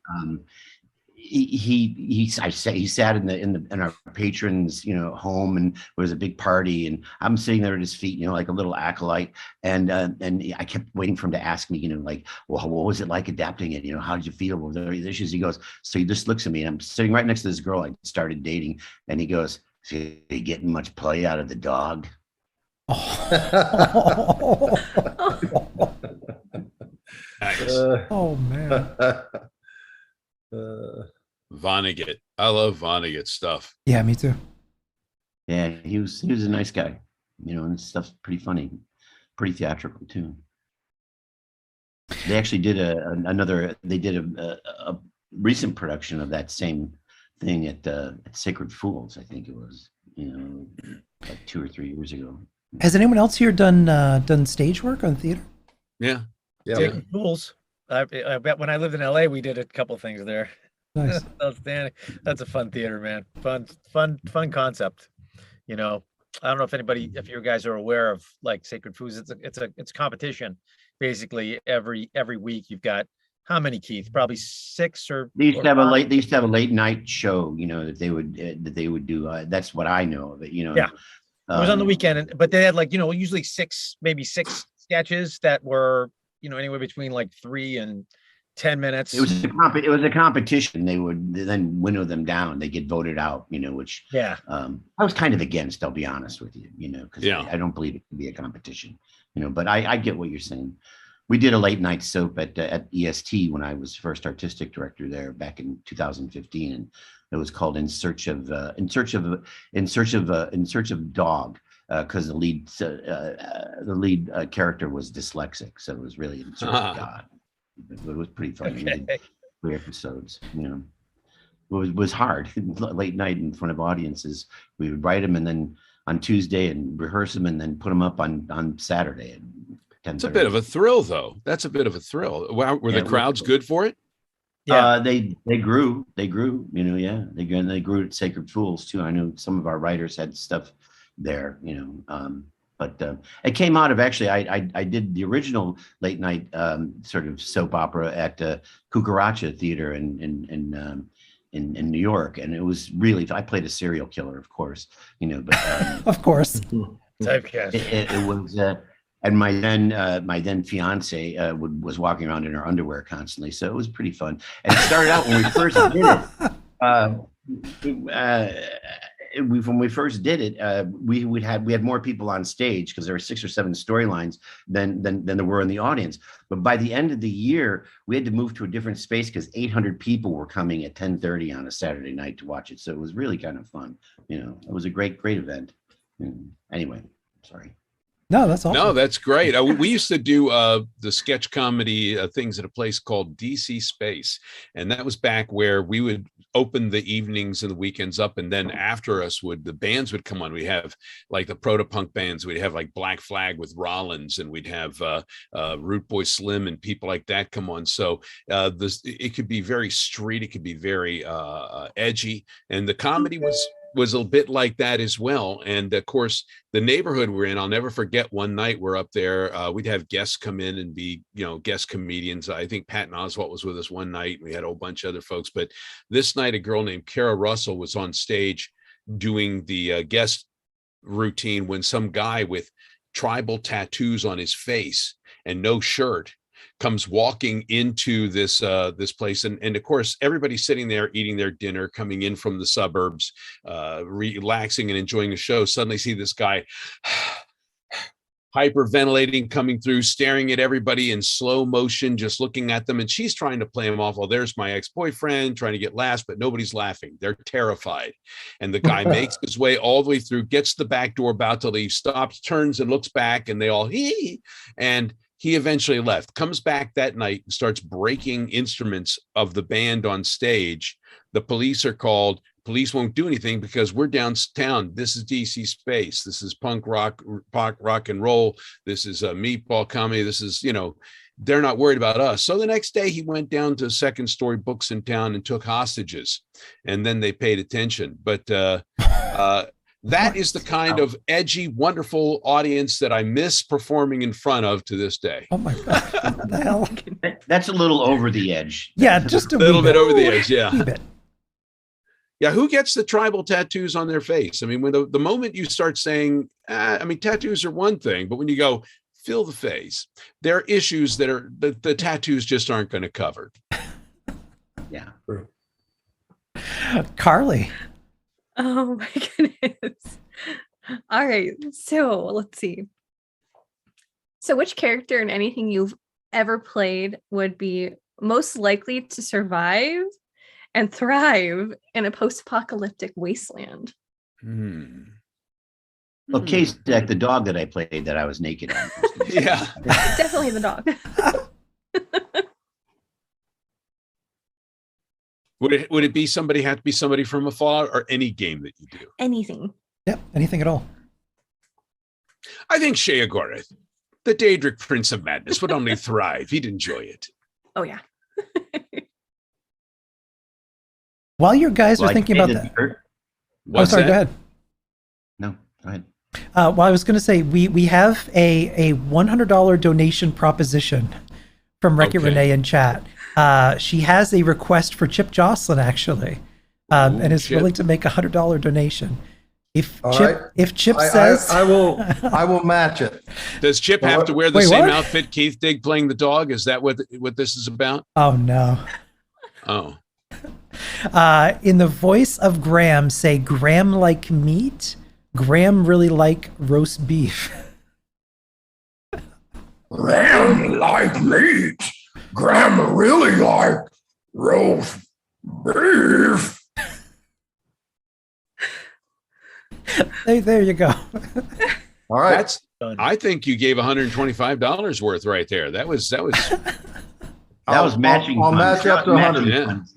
he sat in our patrons, you know, home, and it was a big party, and I'm sitting there at his feet, you know, like a little acolyte, and I kept waiting for him to ask me, you know, like, well, what was it like adapting it? You know, how did you feel? Were there any issues? He goes, so he just looks at me, and I'm sitting right next to this girl I started dating, and he goes, "So you getting much play out of the dog?" Nice. Oh man. Vonnegut. I love Vonnegut stuff. Yeah, me too. Yeah, he was a nice guy, you know, and stuff's pretty funny, pretty theatrical too. They actually did a recent production of that same thing at Sacred Fools, I think it was, you know, like 2 or 3 years ago. Has anyone else here done stage work on theater? Yeah. Sacred Fools. I bet when I lived in LA, we did a couple things there. Nice. Outstanding. That's a fun theater, man. Fun concept. You know, I don't know if you guys are aware of like Sacred Foods. It's a competition. Basically, every week you've got how many, Keith? Probably 6 or. They used to have a late night show, you know, that they would do. That's what I know of it, you know. Yeah, it was on the weekend, but they had like, you know, usually 6 sketches that were, you know, anywhere between like 3 and 10 minutes. It was a competition. They would then winnow them down. They get voted out, you know, which I was kind of against, I'll be honest with you, you know, because I don't believe it can be a competition, you know, but I get what you're saying. We did a late night soap at EST when I was first artistic director there back in 2015, and it was called In Search of Dog, because the lead character was dyslexic, so it was really In Search of God. It was pretty funny. We did 3 episodes, you know. It was hard. Late night in front of audiences. We would write them and then on Tuesday and rehearse them and then put them up on Saturday. It's a bit of a thrill, though. That's a bit of a thrill. Were the crowds good for it? Yeah, they grew. You know, yeah, they grew at Sacred Fools too. I know some of our writers had stuff there, you know. But it came out of actually, I did the original late night sort of soap opera at Cucaracha Theater in New York, and it was really, I played a serial killer, of course, you know, but of course, typecast. It was. And my then fiance was walking around in her underwear constantly, so it was pretty fun. And it started out when we first did it. When we first did it, we had more people on stage because there were 6 or 7 storylines than there were in the audience. But by the end of the year, we had to move to a different space because 800 people were coming at 10:30 on a Saturday night to watch it. So it was really kind of fun. You know, it was a great event. Anyway, sorry. No, that's awesome. No, that's great. We used to do the sketch comedy things at a place called DC Space. And that was back where we would open the evenings and the weekends up. And then after us the bands would come on. We have like the proto-punk bands. We'd have like Black Flag with Rollins, and we'd have Root Boy Slim and people like that come on. So it could be very street. It could be very edgy. And the comedy was a bit like that as well. And of course, the neighborhood we're in, I'll never forget one night we're up there. We'd have guests come in and be, you know, guest comedians. I think Patton Oswalt was with us one night. We had a whole bunch of other folks. But this night, a girl named Kara Russell was on stage doing the guest routine when some guy with tribal tattoos on his face and no shirt comes walking into this place, and of course everybody's sitting there eating their dinner, coming in from the suburbs, relaxing and enjoying the show. Suddenly see this guy hyperventilating, coming through, staring at everybody in slow motion, just looking at them. And she's trying to play him off. Well, there's my ex-boyfriend trying to get laughs, but nobody's laughing. They're terrified. And the guy makes his way all the way through, gets the back door, about to leave, stops, turns and looks back, and they all and he eventually left, comes back that night and starts breaking instruments of the band on stage. The police are called. Police won't do anything because we're downtown. This is DC space. This is punk rock and roll. This is a meatball comedy. This is, they're not worried about us. So the next day he went down to Second Story Books in town and took hostages, and then they paid attention. But that is the kind of edgy, wonderful audience that I miss performing in front of to this day. Oh my God. What the hell? That's a little over the edge. Yeah, just a little bit over the edge. Yeah. Wee bit. Yeah. Who gets the tribal tattoos on their face? I mean, when the moment you start saying, tattoos are one thing, but when you go, fill the face, there are issues that are the tattoos just aren't going to cover. Yeah. Carly. Oh my goodness. All right. So let's see. So which character in anything you've ever played would be most likely to survive and thrive in a post-apocalyptic wasteland? Well, Case, like the dog that I played that I was naked on. Yeah. Definitely the dog. Would it be somebody, have to be somebody from a Fallout or any game that you do? Anything. Yep, anything at all. I think Shea Goreth, the Daedric Prince of Madness, would only thrive. He'd enjoy it. Oh, yeah. While you guys are thinking about that. What's sorry, that? go ahead. No, go ahead. Well, I was going to say, we have a $100 donation proposition from Wreck-It Okay. Renee in chat. She has a request for Chip Joslin, actually, and is Chip. willing to make a $100 donation. If All Chip, right. if Chip I says, I will match it. Does Chip Well, have to wear the wait, same what? outfit Keith did playing the dog? Is that what this is about? oh no. Oh, In the voice of Graham, say Graham like meat. Graham really like roast beef. Graham like meat. Graham really like roast beef. There you go. All right. that's. I think you gave $125 worth right there. That was. That was matching. I'll funds. match up to Matching 100. funds.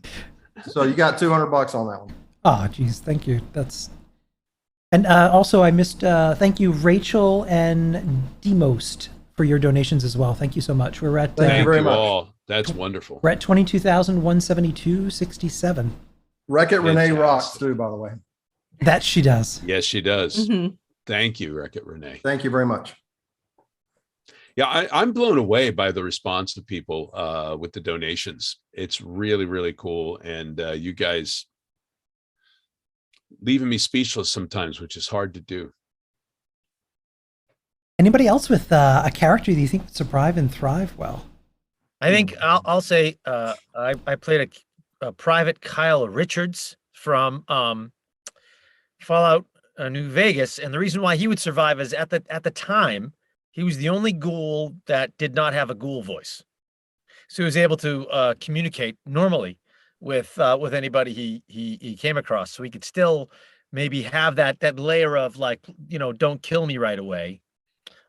So you got $200 on that one. Oh, geez, thank you. And also I missed. Thank you, Rachel and Demost, for your donations as well. Thank you so much. We're at Thank you Thank very you much. all. That's wonderful. we're at 22,172.67. Wreck-It Renee Fantastic. rocks too, by the way. That she does. Yes, she does. Mhm. Thank you, Wreck-It Renee. Thank you very much. Yeah, I'm blown away by the response of people with the donations. It's really, really cool. And you guys leaving me speechless sometimes, which is hard to do. Anybody else with a character that you think would survive and thrive well? I think I'll say I played a Private Kyle Richards from Fallout New Vegas, and the reason why he would survive is at the time he was the only ghoul that did not have a ghoul voice, so he was able to communicate normally with anybody he came across. So he could still maybe have that layer of like, don't kill me right away.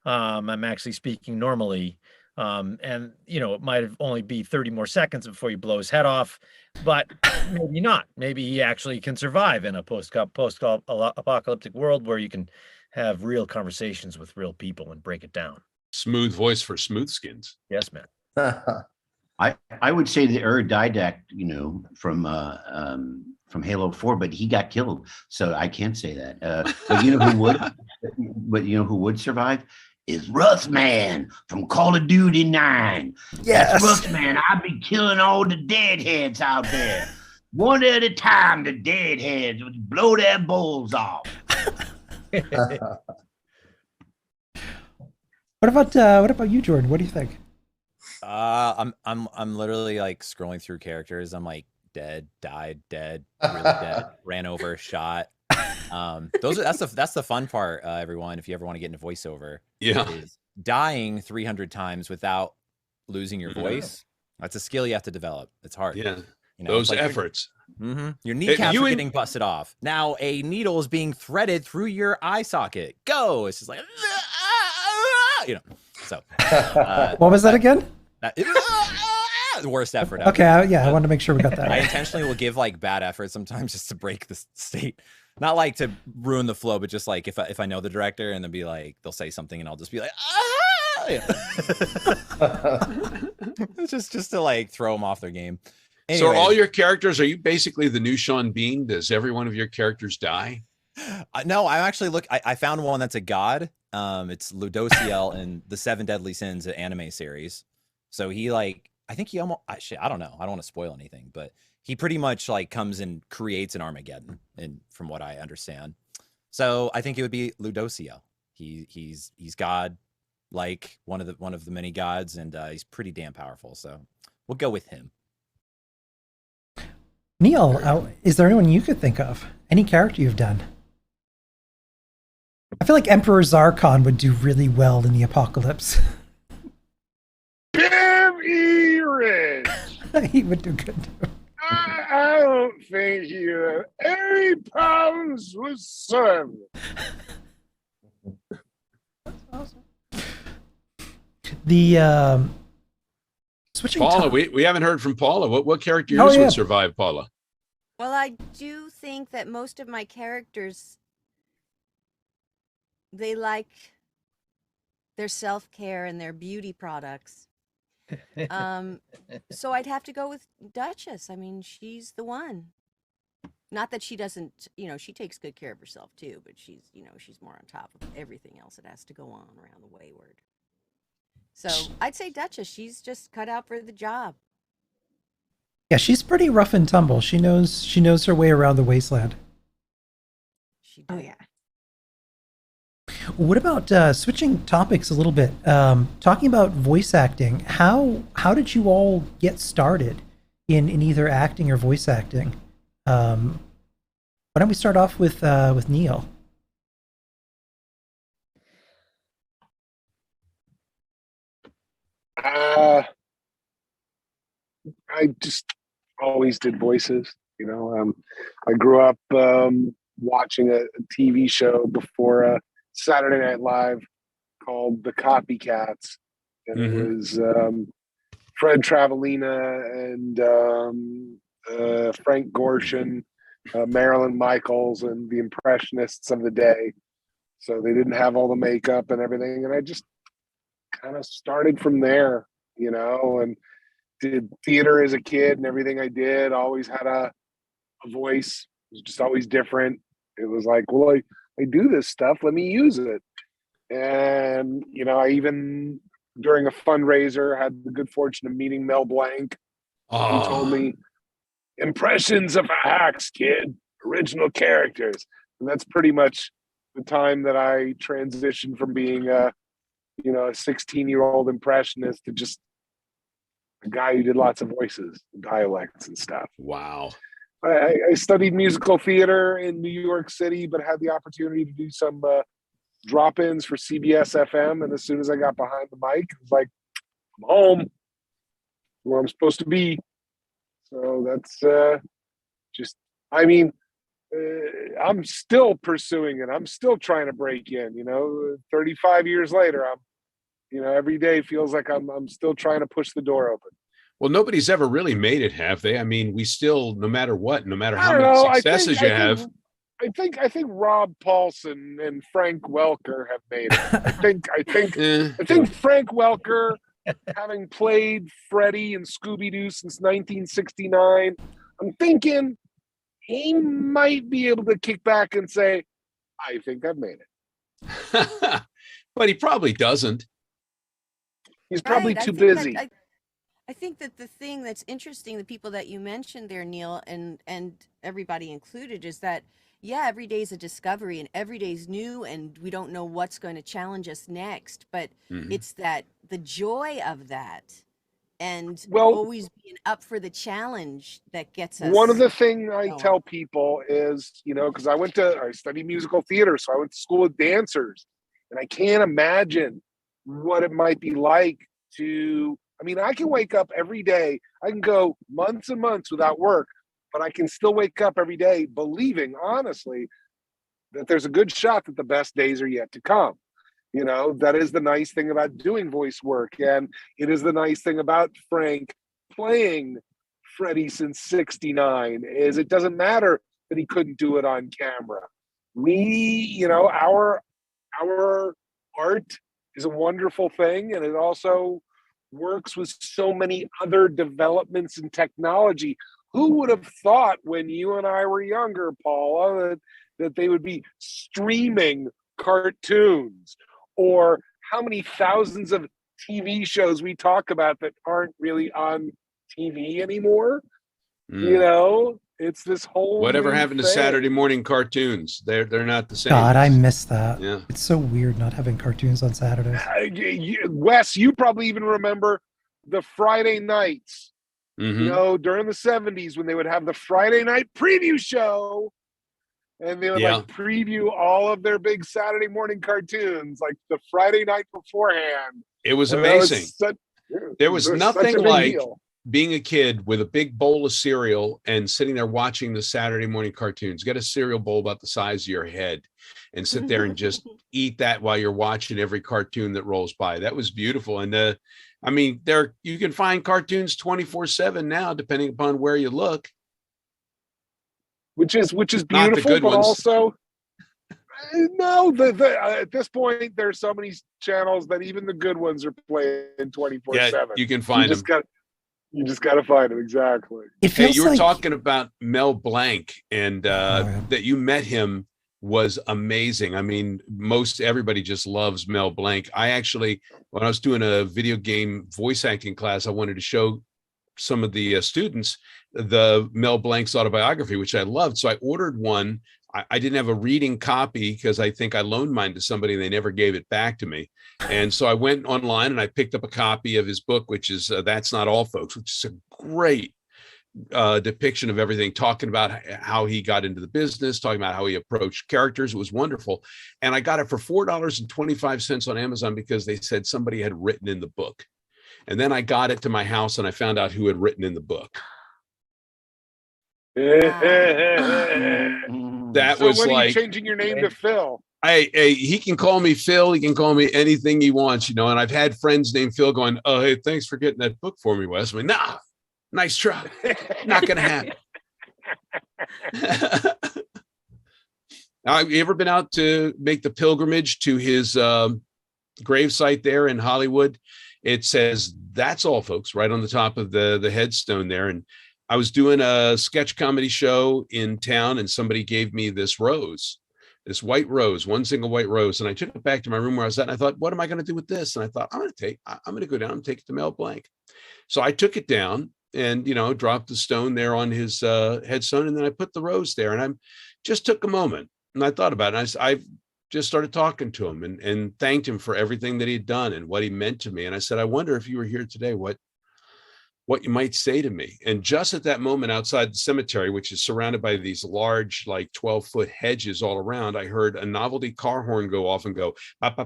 I'm actually speaking normally. And it might have only be 30 more seconds before you blow his head off, but maybe not. Maybe he actually can survive in a post-apocalyptic world where you can have real conversations with real people and break it down. Smooth voice for smooth skins. Yes, man. I would say the Didact, from Halo 4, but he got killed, so I can't say that. But you know who would? But you know who would survive? Is Russman from Call of Duty 9. Yes. That's Russman. I'd be killing all the deadheads out there. One at a time, the deadheads would blow their bowls off. What about you, Jordan? What do you think? I'm literally like scrolling through characters. I'm like dead, died, dead, really dead, ran over, shot. That's the fun part, everyone. If you ever want to get into voiceover, is dying 300 times without losing your voice. That's a skill you have to develop. It's hard. Yeah, you know, those efforts. Your kneecaps are getting busted off. Now a needle is being threaded through your eye socket. Go! It's just like, you know. So, what was that again? The worst effort ever. Okay, I wanted to make sure we got that. I intentionally will give like bad effort sometimes just to break the state. Not like to ruin the flow, but just like if I know the director and they'll be like, they'll say something and I'll just be like, just to like throw them off their game. Anyways. So are all your characters, are you basically the new Sean Bean? Does every one of your characters die? No, I actually I found one that's a god. It's Ludociel in the 7 Deadly Sins, an anime series. So he like, I think he almost, I don't know. I don't want to spoil anything, but he pretty much like comes and creates an Armageddon, and from what I understand. So I think it would be Ludociel. He's God, like one of the many gods, and he's pretty damn powerful. So we'll go with him. Neil, is there anyone you could think of? Any character you've done? I feel like Emperor Zarkon would do really well in the apocalypse. Very rich. He would do good too. I don't think you have any problems with serving. That's awesome. The switching Paula, we haven't heard from Paula. What character yours would survive, Paula? Well, I do think that most of my characters, they like their self-care and their beauty products. So I'd have to go with Duchess. I mean, she's the one. Not that she doesn't, she takes good care of herself too, but she's more on top of everything else that has to go on around the wayward. So I'd say Duchess. She's just cut out for the job. Yeah, she's pretty rough and tumble. She knows her way around the wasteland. Oh yeah. What about switching topics a little bit? Talking about voice acting, how did you all get started in either acting or voice acting? Why don't we start off with Neil? I just always did voices. I grew up watching a TV show before Saturday Night Live called The Copycats, and it was Fred Travalena and Frank Gorshin, Marilyn Michaels, and the Impressionists of the day. So they didn't have all the makeup and everything, and I just kind of started from there, and did theater as a kid, and everything I did always had a voice. It was just always different. It was like, well, I do this stuff, let me use it. And I even during a fundraiser had the good fortune of meeting Mel Blanc. He told me, impressions of hacks, kid, original characters. And that's pretty much the time that I transitioned from being a 16-year-old impressionist to just a guy who did lots of voices, dialects and stuff. Wow. I studied musical theater in New York City, but had the opportunity to do some drop-ins for CBS FM. And as soon as I got behind the mic, it was like, I'm home, where I'm supposed to be. So that's I'm still pursuing it. I'm still trying to break in, 35 years later, every day feels like I'm still trying to push the door open. Well, nobody's ever really made it, have they? I mean, we still, no matter how many successes you have. I think Rob Paulson and Frank Welker have made it. I think Frank Welker, having played Freddy and Scooby-Doo since 1969, I'm thinking he might be able to kick back and say, I think I've made it. But he probably doesn't. He's probably too busy. I think that the thing that's interesting, the people that you mentioned there, Neil, and everybody included, is that, every day is a discovery and every day is new and we don't know what's going to challenge us next. But it's that the joy of that and Well, always being up for the challenge that gets us. one of the things I going. tell people is, because I studied musical theater, so I went to school with dancers, and I can't imagine what it might be like I can wake up every day. I can go months and months without work, but I can still wake up every day believing, honestly, that there's a good shot that the best days are yet to come. That is the nice thing about doing voice work. And it is the nice thing about Frank playing Freddy since '69 is it doesn't matter that he couldn't do it on camera. Our art is a wonderful thing, and it also works with so many other developments in technology. Who would have thought when you and I were younger, Paula, that they would be streaming cartoons, or how many thousands of TV shows we talk about that aren't really on TV anymore? It's this whole Whatever new happened to thing. Saturday morning cartoons? They're not the same. God, I miss that. Yeah. It's so weird not having cartoons on Saturdays. Wes, you probably even remember the Friday nights, Mhm. during the '70s when they would have the Friday night preview show, and they would preview all of their big Saturday morning cartoons like the Friday night beforehand. It was And amazing. There was such nothing a big like deal. being a kid with a big bowl of cereal and sitting there watching the Saturday morning cartoons. Get a cereal bowl about the size of your head and sit there and just eat that while you're watching every cartoon that rolls by. That was beautiful. And you can find cartoons 24/7 now, depending upon where you look. Which is Not the beautiful, good but ones. also no. At this point, there's so many channels that even the good ones are playing 24/7. Yeah, you can find them. You just got to find it. Exactly. Hey, you were talking about Mel Blanc, and that you met him was amazing. I mean, most everybody just loves Mel Blanc. I actually, when I was doing a video game voice acting class, I wanted to show some of the students the Mel Blanc's autobiography, which I loved. So I ordered one. I didn't have a reading copy because I think I loaned mine to somebody and they never gave it back to me. And so I went online and I picked up a copy of his book, which is That's Not All, Folks, which is a great depiction of everything, talking about how he got into the business, talking about how he approached characters. It was wonderful. And I got it for $4.25 on Amazon because they said somebody had written in the book. And then I got it to my house and I found out who had written in the book. That was when like, are you changing your name to Phil? He can call me Phil. He can call me anything he wants, And I've had friends named Phil going, "Oh, hey, thanks for getting that book for me, Wes." I'm like, nah, nice try. Not gonna happen. Have you ever been out to make the pilgrimage to his gravesite there in Hollywood? It says "That's All, Folks" right on the top of the headstone there. And I was doing a sketch comedy show in town, and somebody gave me this rose, this white rose, one single white rose. And I took it back to my room where I was at, and I thought, what am I going to do with this? And I thought, I'm going to go down and take it to Mel Blanc. So I took it down and, dropped the stone there on his headstone. And then I put the rose there, and I just took a moment and I thought about it. And I just started talking to him and thanked him for everything that he'd done and what he meant to me. And I said, I wonder if you were here today, what you might say to me. And just at that moment outside the cemetery, which is surrounded by these large, like 12-foot hedges all around, I heard a novelty car horn go off and go, right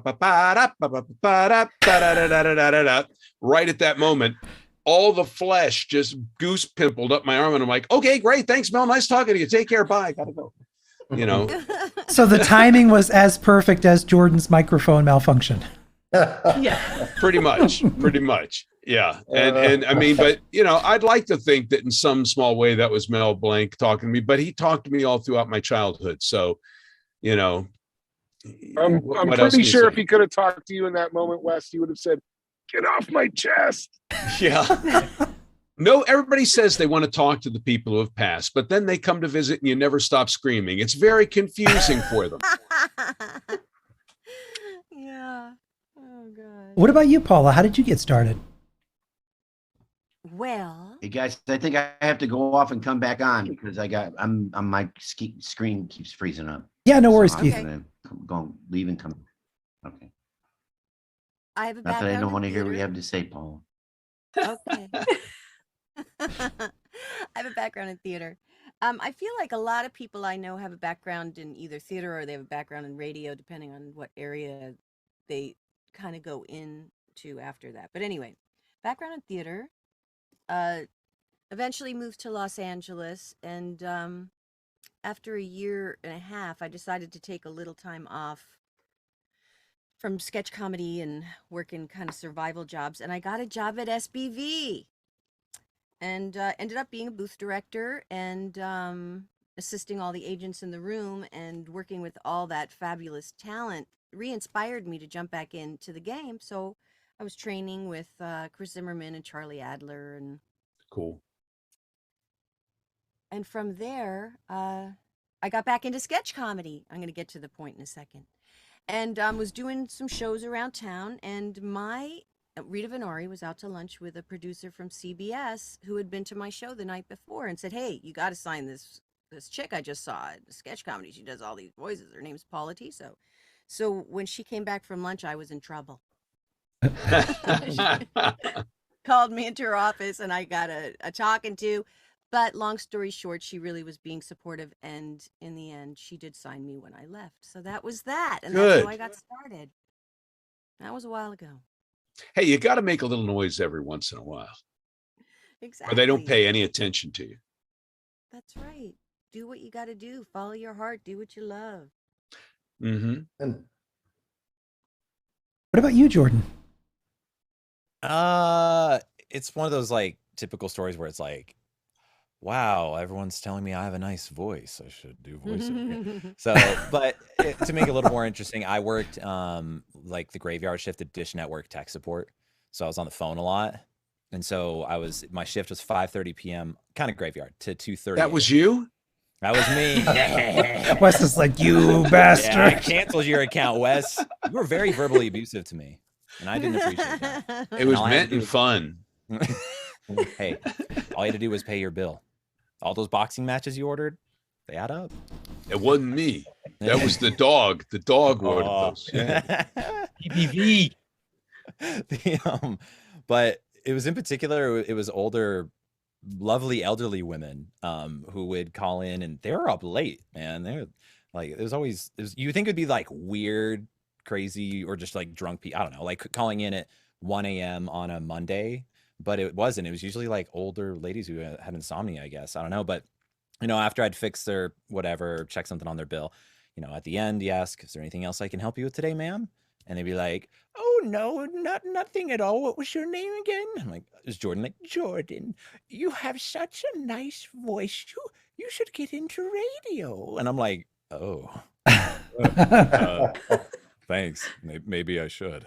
at that moment, all the flesh just goose pimpled up my arm. And I'm like, okay, great. Thanks, Mel. Nice talking to you. Take care. Bye. Gotta go. So the timing was as perfect as Jordan's microphone malfunction. Yeah. Pretty much. Yeah. And I mean, but I'd like to think that in some small way that was Mel Blanc talking to me, but he talked to me all throughout my childhood. So, I'm pretty sure if he could have talked to you in that moment, Wes, he would have said, "Get off my chest." Yeah. No, everybody says they want to talk to the people who have passed, but then they come to visit and you never stop screaming. It's very confusing for them. Yeah. Oh God. What about you, Paula? How did you get started? Well, Hey guys, I think I have to go off and come back on because my screen keeps freezing up. Yeah, no worries, I'm Keith. gonna leave and come. Okay. I have a Not that I background don't in want to hear what you theater. have to say, Paul. Okay. I have a background in theater. I feel like a lot of people I know have a background in either theater or they have a background in radio, depending on what area they kind of go into after that. But anyway, background in theater. Eventually moved to Los Angeles, and after a year and a half, I decided to take a little time off from sketch comedy and working kind of survival jobs, and I got a job at SBV. And ended up being a booth director and assisting all the agents in the room and working with all that fabulous talent re-inspired me to jump back into the game. So I was training with Chris Zimmerman and Charlie Adler, and Cool. from there I got back into sketch comedy. I'm going to get to the point in a second. And was doing some shows around town, and my Rita Venori was out to lunch with a producer from CBS who had been to my show the night before and said, "Hey, you got to sign this chick I just saw at sketch comedy. She does all these voices. Her name's Paula Tiso." So when she came back from lunch, I was in trouble. Called me into her office, and I got a talking to. But long story short, she really was being supportive, and in the end, she did sign me when I left. So that was that, and that's how I got started. That was a while ago. Hey, you got to make a little noise every once in a while. Exactly. Or they don't pay any attention to you. That's right. Do what you got to do. Follow your heart. Do what you love. Mm-hmm. And What about you, Jordan? It's one of those like typical stories where it's like, wow, everyone's telling me I have a nice voice. I should do voiceover. So, but to make it a little more interesting, I worked like the graveyard shift at Dish Network tech support. So I was on the phone a lot. And so my shift was 5:30 p.m., kind of graveyard, to 2:30. That was you? That was me. Wes is like, you bastard. Yeah, I canceled your account, Wes. You were very verbally abusive to me, and I didn't appreciate that. It was meant in fun. Hey, all you had to do was pay your bill. All those boxing matches you ordered, they add up. It wasn't me. That was the dog. The dog ordered those. Yeah. PPV. But it was in particular, it was older, lovely elderly women who would call in, and they were up late, man. They were like, you think it'd be like weird, crazy, or just like drunk people. I don't know, like calling in at 1 a.m. on a Monday. But it wasn't. It was usually like older ladies who had insomnia, I guess. I don't know. But, after I'd fix their whatever, check something on their bill, at the end, you ask, "Is there anything else I can help you with today, ma'am?" And they'd be like, "Oh, no, nothing at all. What was your name again?" I'm like, "It's Jordan." Like, "Jordan, you have such a nice voice. You should get into radio." And I'm like, "Oh. Thanks. Maybe I should."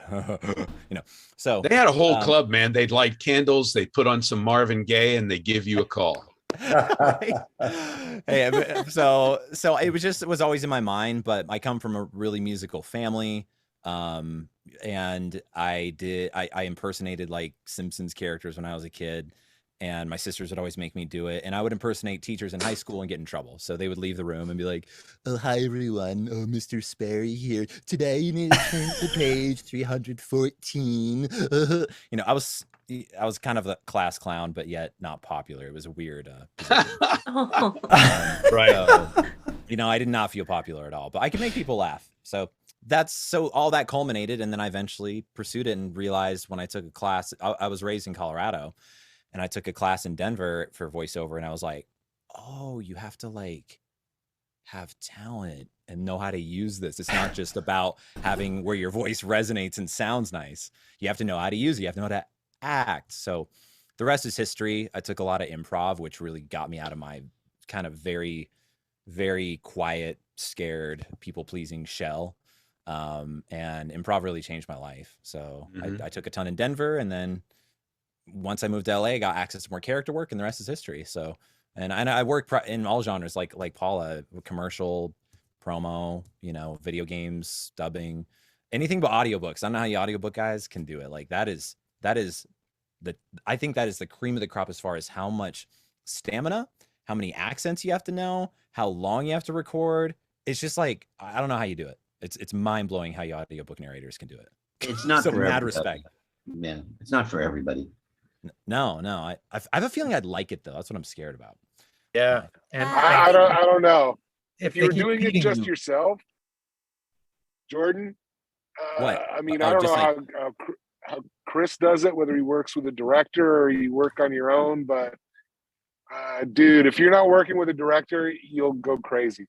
So they had a whole club, man. They'd light candles, they put on some Marvin Gaye, and they give you a call. Hey, so it was always in my mind, but I come from a really musical family. And I impersonated like Simpsons characters when I was a kid. And my sisters would always make me do it. And I would impersonate teachers in high school and get in trouble. So they would leave the room and be like, "Oh, hi, everyone. Oh, Mr. Sperry here. Today you need to turn to page 314. I was kind of a class clown, but yet not popular. It was a weird right. So, I did not feel popular at all, but I could make people laugh. So all that culminated. And then I eventually pursued it and realized when I took a class, I was raised in Colorado. And I took a class in Denver for voiceover, and I was like, "Oh, you have to like have talent and know how to use this. It's not just about having where your voice resonates and sounds nice. You have to know how to use it. You have to know how to act." So the rest is history. I took a lot of improv, which really got me out of my kind of very, very quiet, scared, people-pleasing shell. And improv really changed my life. So I took a ton in Denver, and then once I moved to LA, I got access to more character work, and the rest is history. So, and I work in all genres, like Paula, commercial, promo, video games, dubbing, anything but audiobooks. I don't know how you audiobook guys can do it. Like I think that is the cream of the crop as far as how much stamina, how many accents you have to know, how long you have to record. It's just like, I don't know how you do it. It's mind blowing how you audiobook narrators can do it. It's not so for mad everybody. respect. Man, it's not for everybody. No, I have a feeling I'd like it though. That's what I'm scared about. Yeah. And I don't know. If they you were keep doing it feeding just you- yourself, Jordan. What? I mean, Oh, I don't just know like- how Chris does it, whether he works with a director or you work on your own. But dude, if you're not working with a director, you'll go crazy.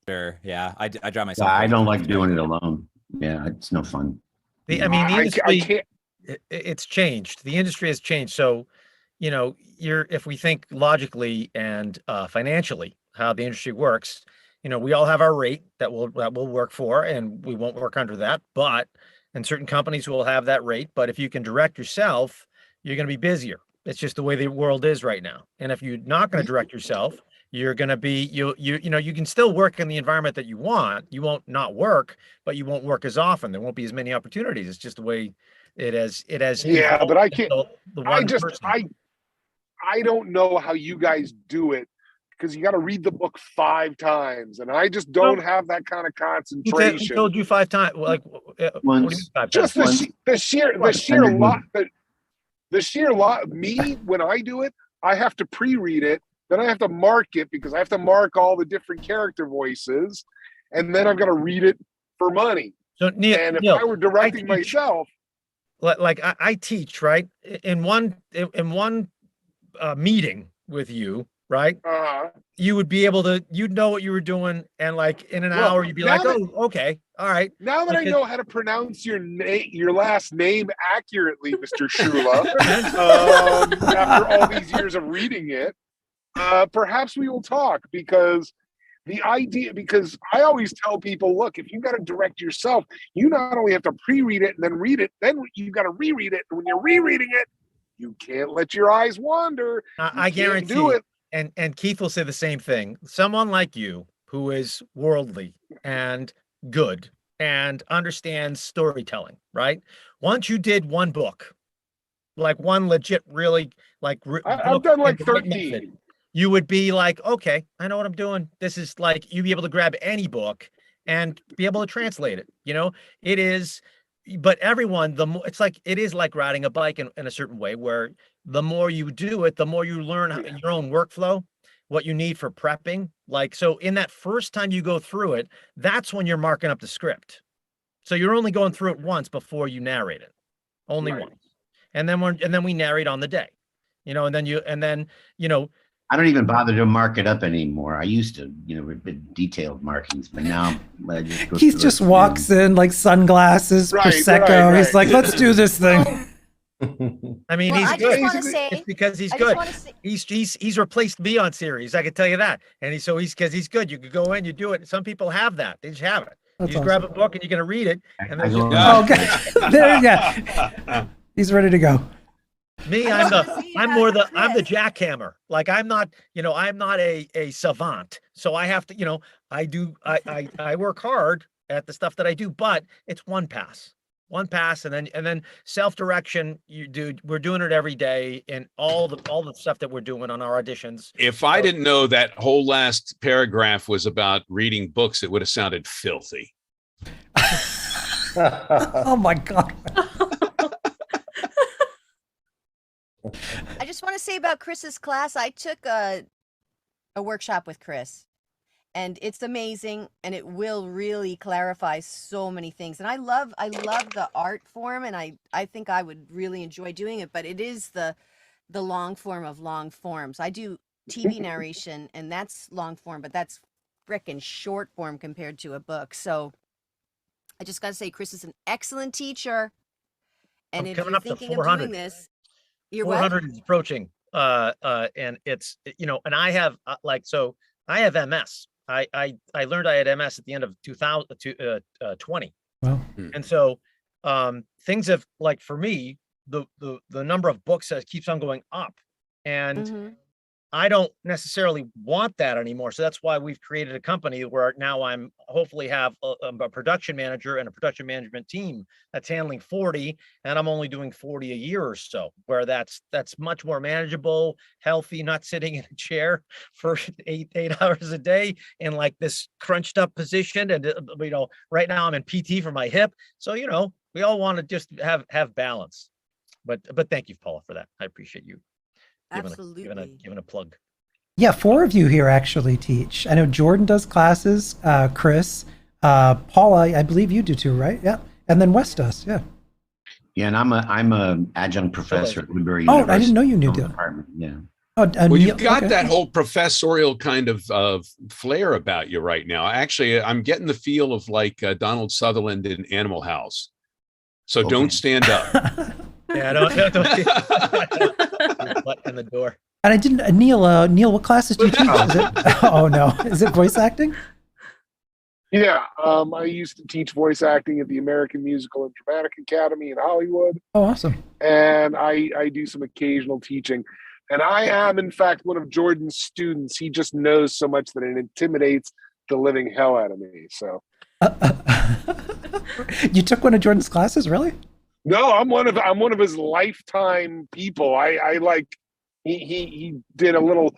Sure. Yeah. I drive myself. Yeah, I crazy don't with like doing it directing. alone. Yeah, it's no fun. I mean, the I industry, can't. it's changed. The industry has changed. So, if we think logically and financially, how the industry works, we all have our rate that we'll work for, and we won't work under that. And certain companies will have that rate. But if you can direct yourself, you're going to be busier. It's just the way the world is right now. And if you're not going to direct yourself, you're going to be you can still work in the environment that you want. You won't not work, but you won't work as often. There won't be as many opportunities. It's just the way it has Yeah, but evolved I can't. the one person. I don't know how you guys do it because you got to read the book 5 times, and I just don't have that kind of Who concentration. told you 5 times? Like, what do you mean Once. 5 times? Just Once. the sheer lot. The sheer lot. Me, when I do it, I have to pre-read it. Then I have to mark it because I have to mark all the different character voices, and then I've got to read it for money. So Neil, And if I were directing myself, like I teach, right? In one meeting with you, right? You would be able to, you'd know what you were doing, and like in an hour, you'd be like, oh, okay, all right. now that I know how to pronounce your last name accurately, Mr. Shula, after all these years of reading it, perhaps we will talk because I always tell people, look, if you got to direct yourself, you not only have to pre-read it and then read it, then you got to reread it. And when you're rereading it, you can't let your eyes wander. I guarantee do it. And Keith will say the same thing. Someone like you who is worldly and good and understands storytelling, right? Once you did one book, like one legit, really like I've done like 13. You would be like, okay, I know what I'm doing. This is like, you'd be able to grab any book and be able to translate it. It is, but everyone, it's like, it is like riding a bike in a certain way where the more you do it, the more you learn your own workflow, what you need for prepping. Like, so in that first time you go through it, that's when you're marking up the script. So you're only going through it once before you narrate it, only once. And then we narrate on the day, and then I don't even bother to mark it up anymore. I used to, detailed markings, but now I just go Keith just walks in like sunglasses, Prosecco. right. He's like, let's do this thing. I mean, Well, he's I good. just want to say, It's because he's I just good. wanna say- He's replaced me on series. I can tell you that. And he's because he's good. You could go in, you do it. Some people have that. They just have it. That's you just grab a book and you're gonna read it, and then Okay, there you go. He's ready to go. Me, I'm the jackhammer. Like I'm not a savant. So I have to, I work hard at the stuff that I do, but it's one pass, and then self-direction. We're doing it every day, and all the stuff that we're doing on our auditions. If I didn't know that whole last paragraph was about reading books, it would have sounded filthy. Oh my God. I just want to say about Chris's class, I took a workshop with Chris, and it's amazing, and it will really clarify so many things. And I love the art form, and I think I would really enjoy doing it, but it is the long form of long forms. I do TV narration, and that's long form, but that's frickin' short form compared to a book. So I just got to say, Chris is an excellent teacher. And if you're thinking of doing this, you're 400 is approaching, and it's and I have I have MS. I learned I had MS at the end of 2020. Wow. And so things have, like, for me, the number of books keeps on going up, and I don't necessarily want that anymore. So that's why we've created a company where now I'm hopefully have a production manager and a production management team that's handling 40, and I'm only doing 40 a year or so, where that's much more manageable, healthy, not sitting in a chair for eight hours a day in like this crunched up position. And right now I'm in PT for my hip. So, we all want to just have balance. but thank you, Paula, for that. I appreciate you Absolutely. giving a plug. Yeah, 4 of you here actually teach. I know Jordan does classes, Chris, Paula, I believe you do too, right? Yeah, and then Wes does. Yeah. Yeah, and I'm a adjunct professor at Woodbury Oh, University. I didn't know you knew that. Department. Yeah. Oh, well, you've got that whole professorial kind of flair about you right now. Actually, I'm getting the feel of like Donald Sutherland in Animal House. So don't stand up. Yeah, don't butt in the door. And I didn't, Neil, what classes do you teach? Is it, oh no, is it voice acting? Yeah, I used to teach voice acting at the American Musical and Dramatic Academy in Hollywood. Oh, awesome. And I do some occasional teaching. And I am, in fact, one of Jordan's students. He just knows so much that it intimidates the living hell out of me. So, you took one of Jordan's classes, really? No, I'm one of his lifetime people. I like he did a little.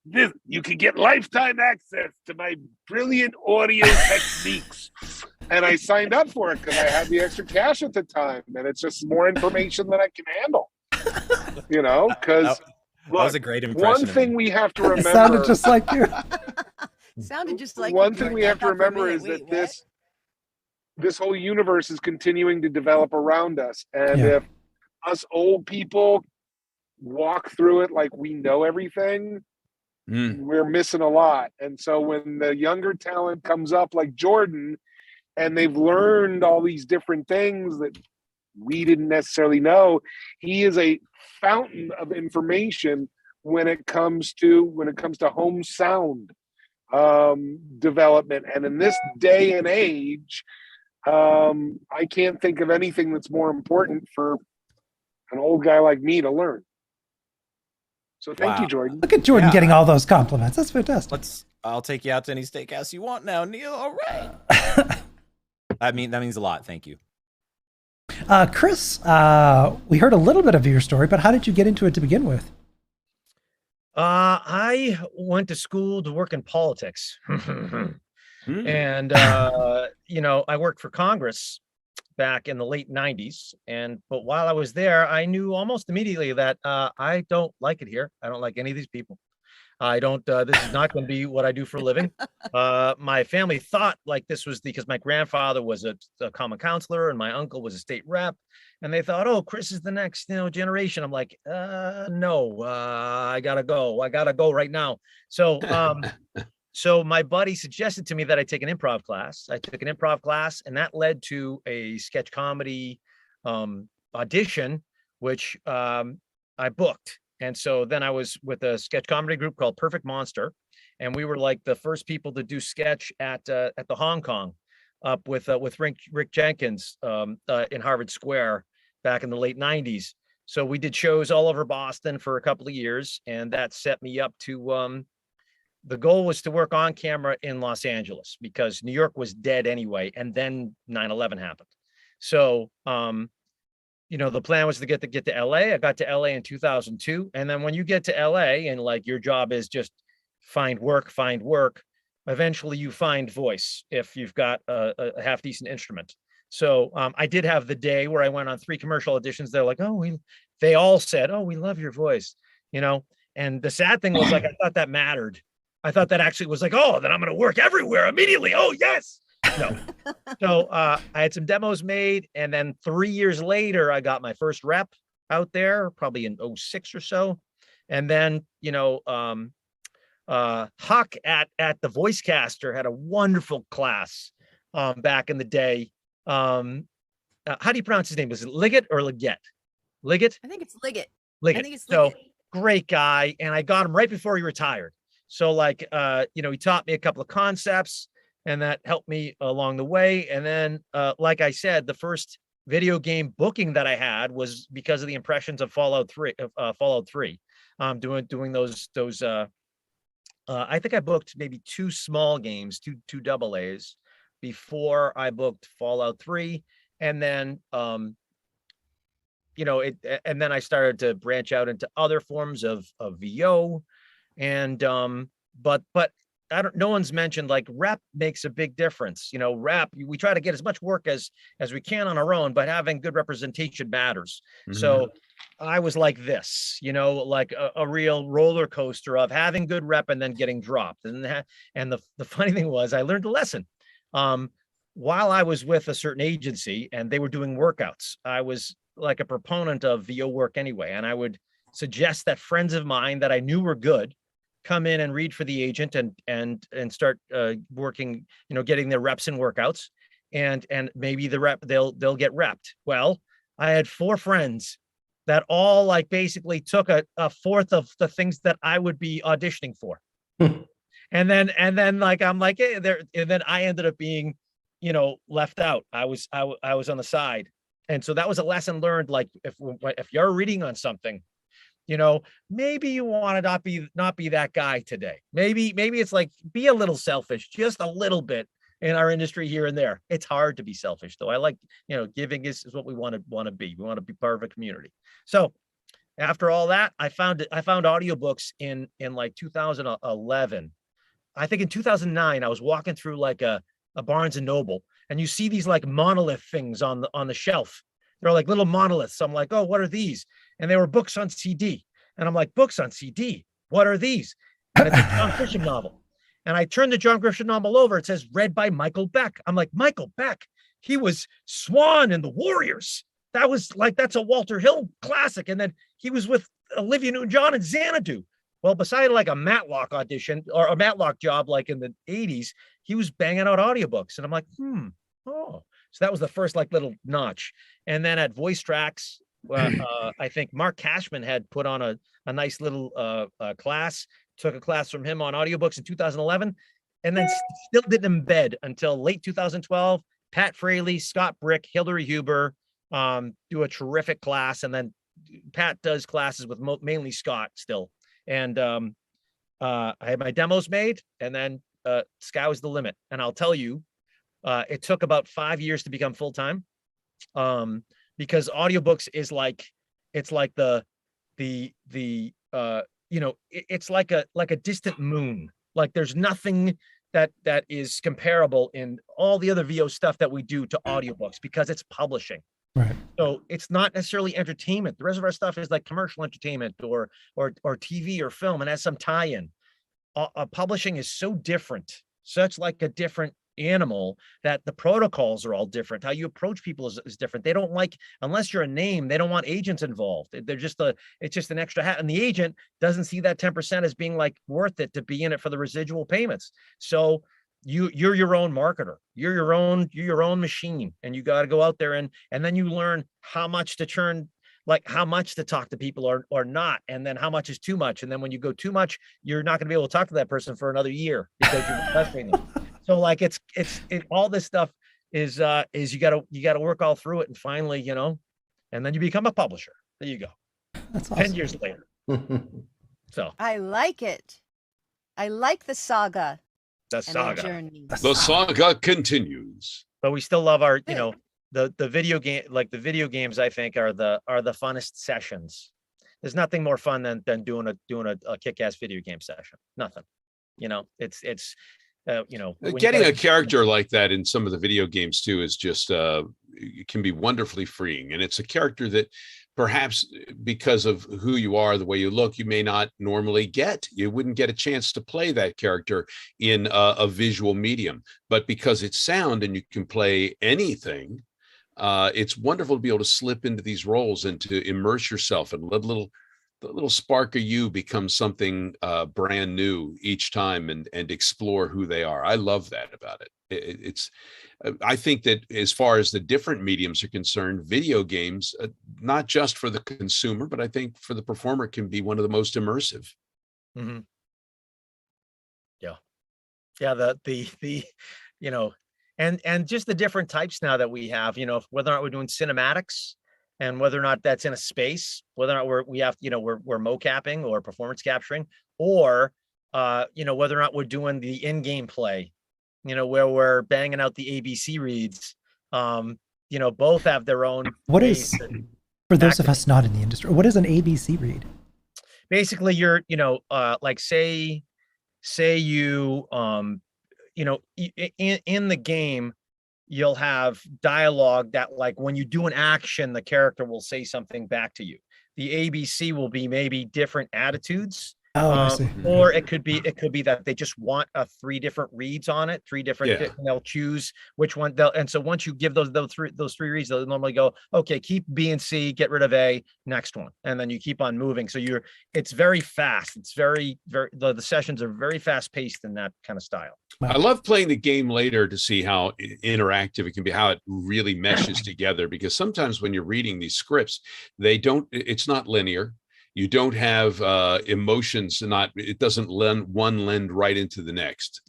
This, you can get lifetime access to my brilliant audio techniques. And I signed up for it because I had the extra cash at the time. And it's just more information than I can handle. You know, because that was a great impression. One thing we have to remember. It sounded just like you. Sounded just like one thing we have to remember is that this whole universe is continuing to develop around us. And if us old people walk through it like we know everything, we're missing a lot. And so when the younger talent comes up like Jordan and they've learned all these different things that we didn't necessarily know, he is a fountain of information when it comes to home sound development. And in this day and age, I can't think of anything that's more important for an old guy like me to learn. So thank you, Jordan. Look at Jordan getting all those compliments. That's fantastic. I'll take you out to any steakhouse you want now, Neil. All right. that means a lot. Thank you. Chris, we heard a little bit of your story, but how did you get into it to begin with? I went to school to work in politics. And, I worked for Congress back in the late 90s. But while I was there, I knew almost immediately that I don't like it here. I don't like any of these people. I don't, this is not going to be what I do for a living. My family thought like this was because my grandfather was a common counselor and my uncle was a state rep. And they thought, oh, Chris is the next, generation. I'm like, no, I gotta go right now. So my buddy suggested to me that I take an improv class. I took an improv class and that led to a sketch comedy audition, which I booked. And so then I was with a sketch comedy group called Perfect Monster. And we were like the first people to do sketch at the Hong Kong up with Rick Jenkins in Harvard Square back in the late 90s. So we did shows all over Boston for a couple of years. And that set me up to, the goal was to work on camera in Los Angeles because New York was dead anyway. And then 9/11 happened. So, the plan was to get to LA. I got to LA in 2002. And then when you get to LA and like your job is just find work, eventually you find voice if you've got a half decent instrument. So I did have the day where I went on 3 commercial auditions. They're like, they all said, oh, we love your voice, and the sad thing was like, I thought that mattered. I thought that actually was like, oh, then I'm going to work everywhere immediately. Oh, yes. No. So I had some demos made. And then 3 years later, I got my first rep out there, probably in 06 or so. And then, Huck at the Voice Caster had a wonderful class back in the day. How do you pronounce his name? Is it Liggett or Liggett? Liggett? I think it's Liggett. Liggett. I think it's Liggett. So great guy. And I got him right before he retired. So like, he taught me a couple of concepts and that helped me along the way. And then, like I said, the first video game booking that I had was because of the impressions of Fallout 3, doing those, I think I booked maybe 2 small games, two double A's before I booked Fallout 3. And then, and then I started to branch out into other forms of VO. And but no one's mentioned like rep makes a big difference. You know, rep, we try to get as much work as we can on our own, but having good representation matters. So I was like this, you know, like a real roller coaster of having good rep and then getting dropped. And the funny thing was I learned a lesson. While I was with a certain agency and they were doing workouts, I was like a proponent of VO work anyway. And I would suggest that friends of mine that I knew were good come in and read for the agent and start working, you know, getting their reps and workouts, and maybe they'll get repped. Well, I had 4 friends that all like basically took a fourth of the things that I would be auditioning for. and then like, I'm like, hey, there, and then I ended up being, you know, left out. I was on the side. And so that was a lesson learned. Like if you're reading on something, you know, maybe you want to not be that guy today. Maybe it's like, be a little selfish, just a little bit in our industry here and there. It's hard to be selfish though. I like, you know, giving is what we want to be. We want to be part of a community. So after all that, I found audiobooks in like 2011. I think in 2009, I was walking through like a Barnes and Noble, and you see these like monolith things on the shelf. They're like little monoliths. I'm like, oh, what are these? And they were books on CD. And I'm like, books on CD? What are these? And it's a John Grisham novel. And I turned the John Grisham novel over. It says read by Michael Beck. I'm like, Michael Beck, he was Swan in The Warriors. That's a Walter Hill classic. And then he was with Olivia Newton-John and Xanadu. Well, beside like a Matlock audition or a Matlock job, like in the 80s, he was banging out audiobooks. And I'm like, oh. So that was the first like little notch. And then at Voice Tracks, I think Mark Cashman had put on a nice little class, took a class from him on audiobooks in 2011, and then still didn't embed until late 2012. Pat Fraley, Scott Brick, Hillary Huber do a terrific class. And then Pat does classes with mainly Scott still. And I had my demos made, and then sky was the limit. And I'll tell you, it took about 5 years to become full-time, because audiobooks is like, it's like you know, it's like a distant moon. Like there's nothing that is comparable in all the other VO stuff that we do to audiobooks, because it's publishing. Right. So it's not necessarily entertainment. The rest of our stuff is like commercial entertainment or TV or film, and has some tie-in. Publishing is so different, such like a different animal, that the protocols are all different. How you approach people is different. They don't like, unless you're a name, they don't want agents involved. They're just it's just an extra hat. And the agent doesn't see that 10% as being like worth it to be in it for the residual payments. So you're your own marketer. You're your own machine, and you got to go out there and then you learn how much to turn, like how much to talk to people or not, and then how much is too much. And then when you go too much, you're not going to be able to talk to that person for another year because you're pestering them. So like it's all this stuff is you gotta work all through it, and finally, you know, and then you become a publisher. There you go. That's awesome. 10 years later. So I like it. I like the saga. The and saga. journey. The saga continues. But we still love our, you know, the video game, like the video games, I think are the funnest sessions. There's nothing more fun than doing a kick-ass video game session. Nothing. You know, it's you know, getting a character like that in some of the video games too is just it can be wonderfully freeing. And it's a character that perhaps because of who you are, the way you look, you may not normally get. You wouldn't get a chance to play that character in a visual medium, but because it's sound and you can play anything, it's wonderful to be able to slip into these roles and to immerse yourself and let the little spark of you become something brand new each time, and explore who they are. I love that about it. I think that as far as the different mediums are concerned, video games, not just for the consumer, but I think for the performer, can be one of the most immersive. Mm-hmm. Yeah. The you know, and just the different types now that we have, you know, whether or not we're doing cinematics, and whether or not that's in a space, whether or not we're mocapping or performance capturing, or you know, whether or not we're doing the in-game play, you know, where we're banging out the ABC reads. You know, both have their own. What is, for those of us not in the industry, what is an ABC read? Basically, you're, you know, like say say you, in the game, you'll have dialogue that, like, when you do an action, the character will say something back to you. The ABC will be maybe different attitudes. Oh, I see. Or it could be that they just want 3 different reads on it, 3 different, Yeah. and they'll choose which one and so once you give those three reads, they'll normally go, okay, keep B and C, get rid of A, next one. And then you keep on moving. So it's very fast. It's very, the sessions are very fast paced in that kind of style. I love playing the game later to see how interactive it can be, how it really meshes together, because sometimes when you're reading these scripts, it's not linear. You don't have emotions, it doesn't lead right into the next.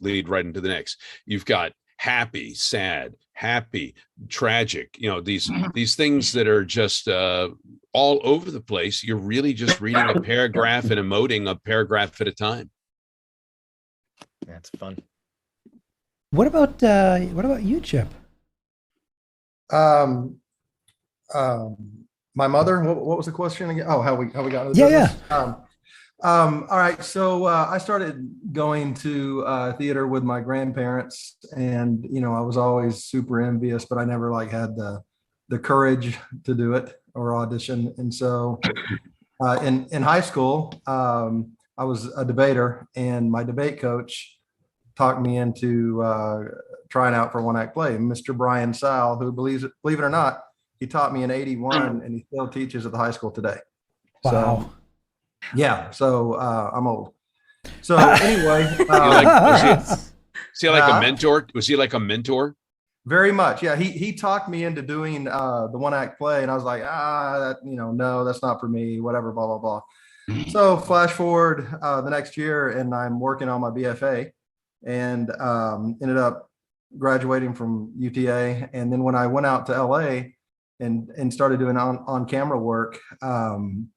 You've got happy, sad, happy, tragic, these things that are just all over the place. You're really just reading a paragraph and emoting a paragraph at a time. That's fun. What about you, Chip? My mother. What was the question again? Oh, how we got into this? All right. So I started going to theater with my grandparents, and I was always super envious, but I never had the courage to do it or audition. And so in high school, I was a debater, and my debate coach talked me into trying out for one act play. Mr. Brian Sal, who believe it or not, he taught me in '81, and he still teaches at the high school today. Wow. So, yeah. So I'm old. So anyway, was he like a mentor? Was he like a mentor? Very much. Yeah. He talked me into doing the one act play, and I was like, no, that's not for me. Whatever. Blah blah blah. So flash forward the next year, and I'm working on my BFA, and ended up graduating from UTA. And then when I went out to LA and started doing on camera work and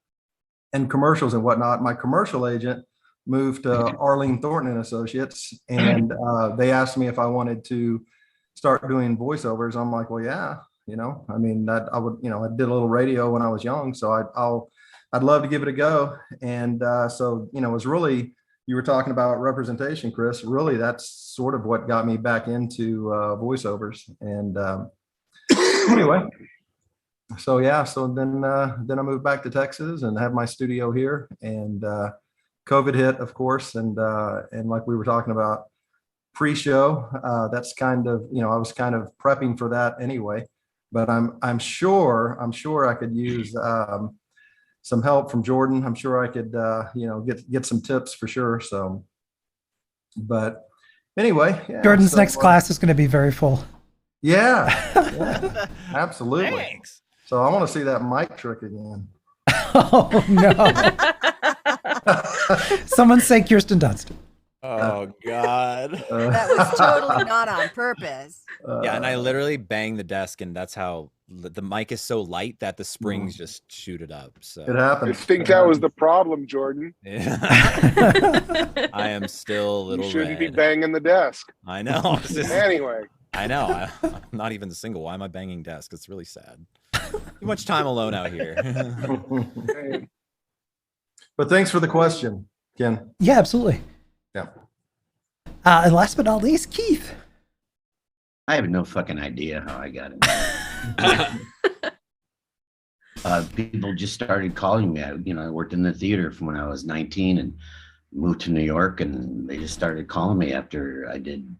commercials and whatnot, my commercial agent moved to Arlene Thornton and Associates, and they asked me if I wanted to start doing voiceovers. I'm like, well, yeah, I mean, that I would, I did a little radio when I was young, so I'd love to give it a go. And so it was really, you were talking about representation, Chris. Really, that's sort of what got me back into voiceovers. And anyway. So yeah, so then I moved back to Texas and have my studio here, and COVID hit, of course, and like we were talking about pre-show, that's kind of, I was kind of prepping for that anyway, but I'm sure I could use some help from Jordan. I'm sure I could get some tips for sure. So, but anyway, yeah, Jordan's next class is going to be very full. Yeah, absolutely. Thanks. So I want to see that mic trick again. Oh no! Someone say Kirsten Dunst. Oh God. That was totally not on purpose. Yeah, and I literally banged the desk, and that's how the mic is so light that the springs just shoot it up. So it happens. I think that was the problem, Jordan. Yeah. I am still a little You shouldn't be red. banging the desk. I know. Anyway. I know. I'm not even single. Why am I banging desks? It's really sad. Too much time alone out here. But thanks for the question, Ken. Yeah, absolutely. Yeah. And last but not least, Keith. I have no fucking idea how I got in. People just started calling me. I worked in the theater from when I was 19 and moved to New York, and they just started calling me after I did.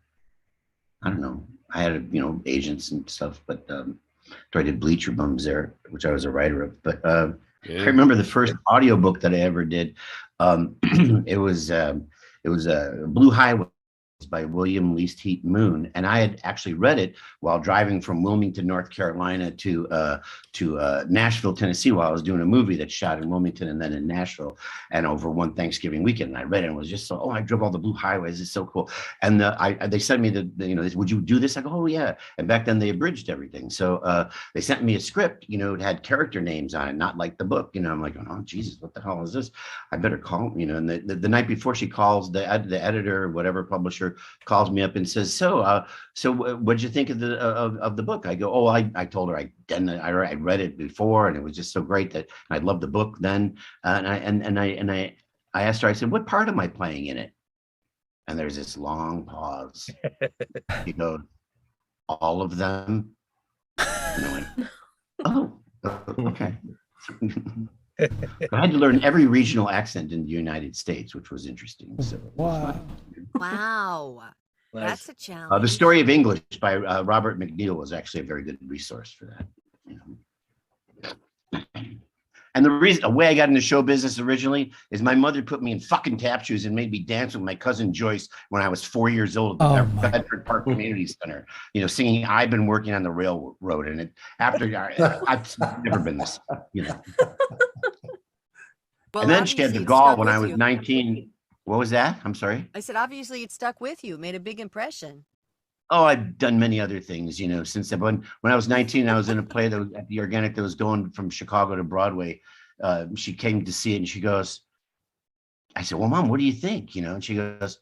I don't know. I had agents and stuff, but I did Bleacher Bums there, which I was a writer of. But I remember the first audiobook that I ever did. It was Blue Highway by William Least Heat Moon, and I had actually read it while driving from Wilmington, North Carolina to Nashville, Tennessee, while I was doing a movie that's shot in Wilmington and then in Nashville, and over one Thanksgiving weekend. And I read it and was just so, I drove all the blue highways. It's so cool. And they sent me would you do this? I go, oh yeah. And back then they abridged everything, so they sent me a script. It had character names on it, not like the book. I'm like, oh Jesus, what the hell is this? I better call. And the night before she calls, the editor or whatever publisher calls me up and says, so what'd you think of the book? I go, oh, I told her I read it before, and it was just so great that I loved the book then. And I asked her, I said, what part am I playing in it? And there's this long pause. You go, all of them? And I went, oh, okay. I had to learn every regional accent in the United States, which was interesting. So Wow. Wow. Nice. That's a challenge. The Story of English by Robert McNeil was actually a very good resource for that. You know? And the way I got into show business originally is my mother put me in fucking tap shoes and made me dance with my cousin Joyce when I was 4 years old at the Bedford Park Community Center, you know, singing "I've Been Working on the Railroad." And I've never been this, you know. Well, And then she had the obviously it gall stuck when I with was you. 19. What was that? I'm sorry. I said, obviously it stuck with you, made a big impression. Oh, I've done many other things, you know, since then. When I was 19, I was in a play that was at the Organic that was going from Chicago to Broadway. She came to see it and she goes, I said, well, Mom, what do you think? You know, and she goes,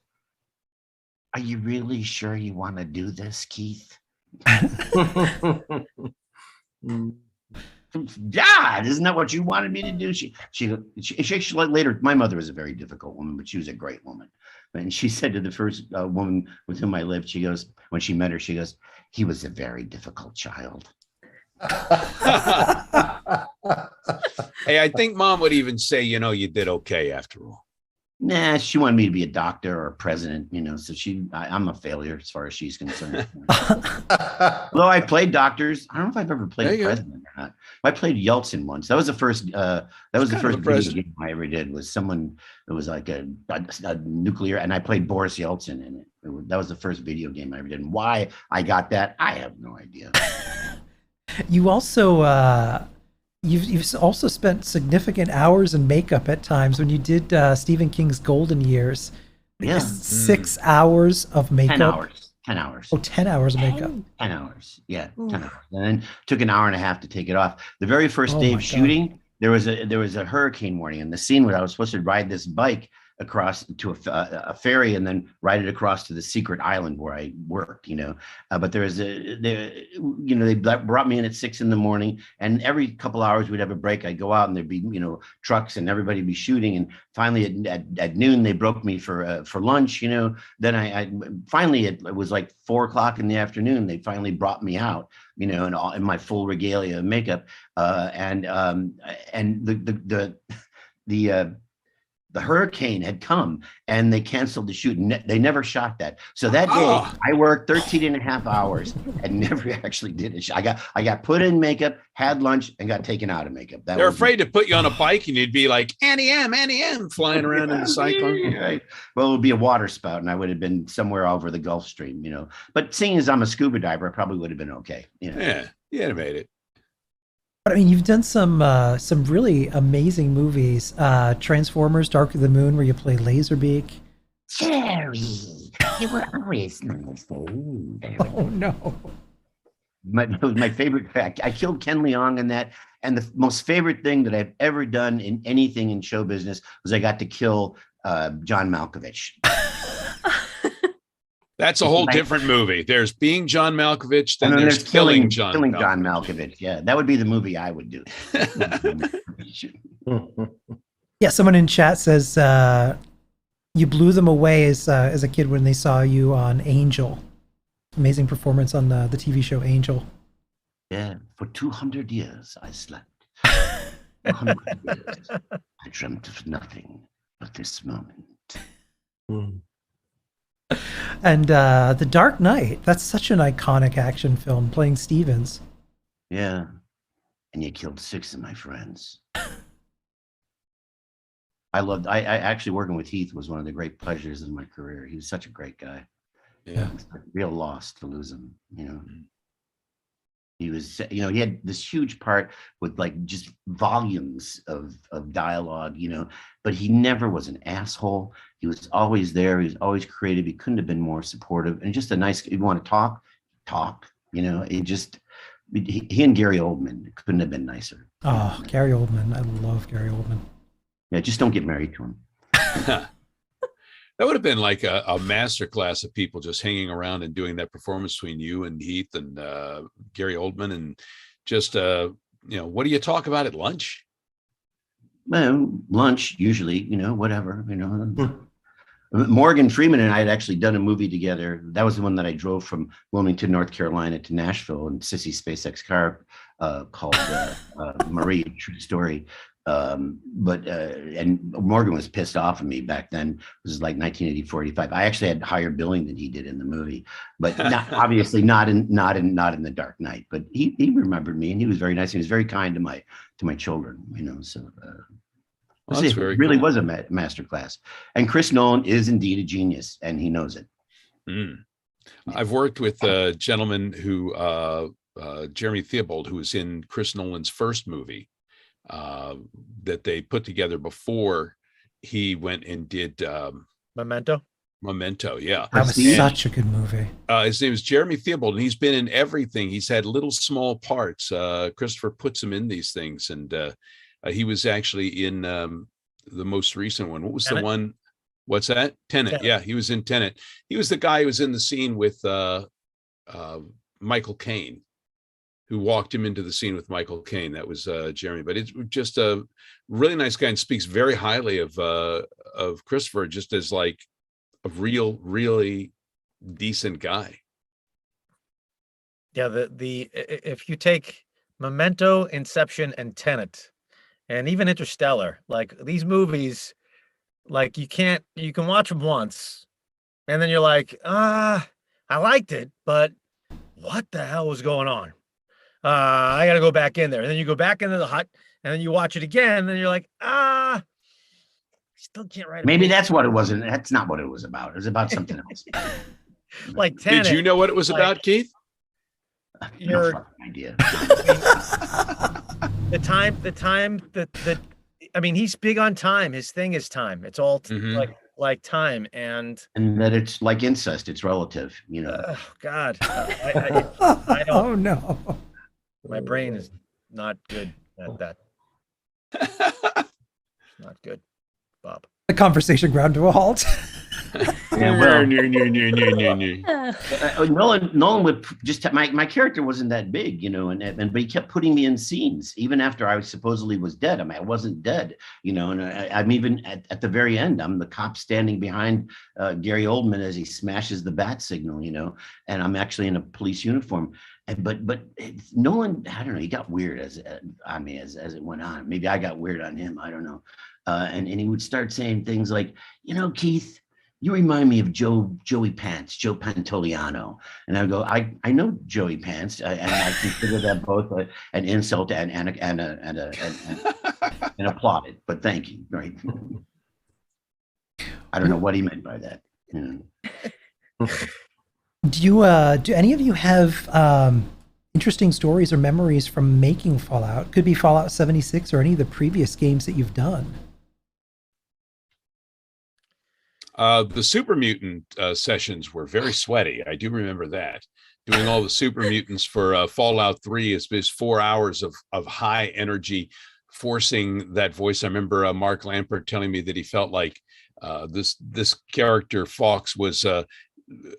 are you really sure you want to do this, Keith? God, isn't that what you wanted me to do? She later, my mother was a very difficult woman, but she was a great woman. And she said to the first woman with whom I lived, she goes, when she met her, she goes, he was a very difficult child. Hey, I think Mom would even say, you know, you did okay after all. Nah, she wanted me to be a doctor or a president, you know, so I'm a failure as far as she's concerned. Although I played doctors, I don't know if I've ever played a president or not. I played Yeltsin once. That was the first video game I ever did. Was someone that was like a nuclear, and I played Boris Yeltsin in it. That was the first video game I ever did. And why I got that, I have no idea. You also you've also spent significant hours in makeup at times when you did Stephen King's Golden Years. Yeah. 6 hours of makeup. 10 hours. Oh, 10 hours of makeup. 10 hours. Yeah, 10 hours. And then took an hour and a half to take it off. The very first Oh day my of shooting, there was a hurricane warning, and the scene where I was supposed to ride this bike across to a ferry and then ride it across to the secret island where I worked, you know. But they brought me in at 6 a.m, and every couple hours we'd have a break. I'd go out and there'd be, you know, trucks and everybody would be shooting. And finally at noon, they broke me for lunch, you know. Then I finally, it was like 4 o'clock in the afternoon. They finally brought me out, you know, in my full regalia of makeup. And the hurricane had come and they canceled the shoot. They never shot that. So that day I worked 13 and a half hours and never actually did it. I got put in makeup, had lunch, and got taken out of makeup. They're afraid to put you on a bike and you'd be like, Annie M, flying around in the cyclone. Right. Well, it would be a water spout and I would have been somewhere over the Gulf Stream, you know. But seeing as I'm a scuba diver, I probably would have been okay. You know? Yeah, you'd have made it. But I mean, you've done some really amazing movies. Transformers: Dark of the Moon, where you play Laserbeak. Jerry, you were always nice. Oh no! My favorite. I killed Ken Leong in that, and the most favorite thing that I've ever done in anything in show business was I got to kill John Malkovich. That's a whole different movie. There's being John Malkovich, then there's killing John Malkovich. Yeah, that would be the movie I would do. Yeah, someone in chat says you blew them away as a kid when they saw you on Angel. Amazing performance on the TV show Angel. Yeah, for 200 years I slept. 200 years, I dreamt of nothing but this moment. And The Dark Knight, that's such an iconic action film, playing Stevens. Yeah, and you killed 6 of my friends. I actually working with Heath was one of the great pleasures of my career. He was such a great guy. Yeah. It's a real loss to lose him, you know. He was, you know, he had this huge part with like just volumes of dialogue, you know, but he never was an asshole. He was always there. He was always creative. He couldn't have been more supportive and just a nice, if you want to talk, you know, he and Gary Oldman couldn't have been nicer. Oh, Gary Oldman. I love Gary Oldman. Yeah, just don't get married to him. That would have been like a master class of people just hanging around and doing that performance between you and Heath and Gary Oldman, and just you know, what do you talk about at lunch? Well, lunch usually, you know, whatever, you know. Morgan Freeman and I had actually done a movie together. That was the one that I drove from Wilmington, North Carolina to Nashville in Sissy SpaceX car called Marie, True Story. And Morgan was pissed off at me back then. This is like 1984, 85. I actually had higher billing than he did in the movie, but obviously not in The Dark Knight. But he remembered me, and he was very nice. He was very kind to my children, So well, that's very really cool. was a master class. And Chris Nolan is indeed a genius, and he knows it. I've worked with a gentleman who Jeremy Theobald, who was in Chris Nolan's first movie. That they put together before he went and did Memento, yeah. That was such a good movie. His name is Jeremy Theobald, and he's been in everything. He's had little small parts. Christopher puts him in these things, and he was actually in the most recent one. What was Tenet? the one? What's that? Tenet. Yeah, he was in Tenet. He was the guy who was in the scene with Michael Caine, who walked him into the scene with Michael Caine. That was Jeremy, but it's just a really nice guy and speaks very highly of Christopher, just as like a really decent guy. Yeah, the if you take Memento, Inception, and Tenet, and even Interstellar, like these movies, like you can watch them once, and then you're like, I liked it, but what the hell was going on? I got to go back in there. And then you go back into the hut, and then you watch it again, and then you're like, still can't write. Maybe that's what it was. And that's not what it was about. It was about something else. Like Tenet, did you know what it was about, Keith? No fucking idea. the time that I mean, he's big on time. His thing is time. It's all like time, and that it's like incest. It's relative, Oh God, I don't. Oh no. My brain is not good at that. Not good, Bob. The conversation ground to a halt. Yeah, well, Nolan would just my character wasn't that big, and but he kept putting me in scenes even after I supposedly was dead. I mean, I wasn't dead, and I'm even at the very end. I'm the cop standing behind Gary Oldman as he smashes the bat signal, and I'm actually in a police uniform. But Nolan, I don't know, he got weird as it went on. Maybe I got weird on him. I don't know. And he would start saying things like, Keith, you remind me of Joey Pants, Joe Pantoliano. And I go, I know Joey Pants, and I consider that both an insult and applaud it. But thank you. Right. I don't know what he meant by that. Do any of you have interesting stories or memories from making Fallout? Could be Fallout 76 or any of the previous games that you've done. The Super Mutant sessions were very sweaty. I do remember that. Doing all the Super Mutants for Fallout 3 is 4 hours of high energy, forcing that voice. I remember Mark Lampert telling me that he felt like this character Fox was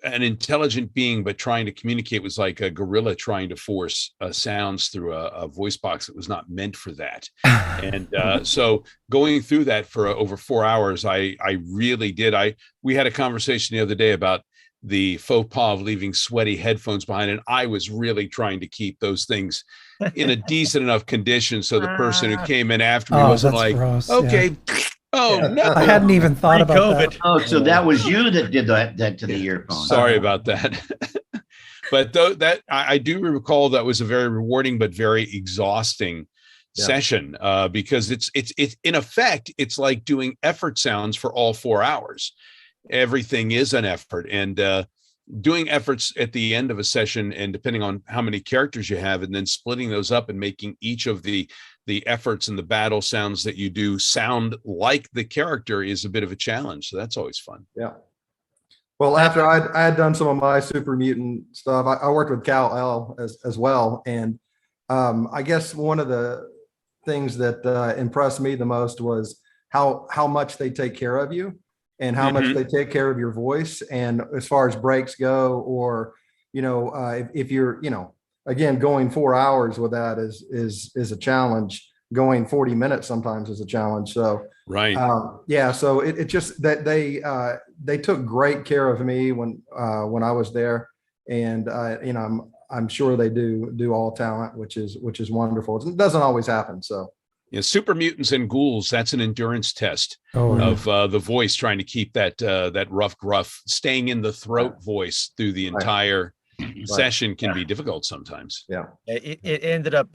an intelligent being, but trying to communicate was like a gorilla trying to force sounds through a voice box that was not meant for that. And so going through that for over 4 hours, I really did. We had a conversation the other day about the faux pas of leaving sweaty headphones behind, and I was really trying to keep those things in a decent enough condition so the person who came in after me wasn't like, gross, okay. Yeah. Oh no! I hadn't even thought about that. Oh, so that was you that did that to the earphone. Sorry about that. But that I do recall that was a very rewarding but very exhausting session because it's in effect it's like doing effort sounds for all 4 hours. Everything is an effort, and doing efforts at the end of a session, and depending on how many characters you have, and then splitting those up and making each of the efforts and the battle sounds that you do sound like the character is a bit of a challenge. So that's always fun. Yeah. Well, after I had done some of my Super Mutant stuff, I worked with Cal-El as well. And I guess one of the things that impressed me the most was how much they take care of you and how much they take care of your voice. And as far as breaks go, or, if you're, again, going 4 hours with that is a challenge. going 40 minutes sometimes is a challenge. So Right. yeah, so it just that they took great care of me when I was there, and you know, I'm sure they do all talent, which is wonderful. It doesn't always happen. So Yeah, super mutants and ghouls. That's an endurance test of the voice, trying to keep that rough gruff, staying in the throat voice through the entire session can be difficult sometimes. Yeah, it ended up,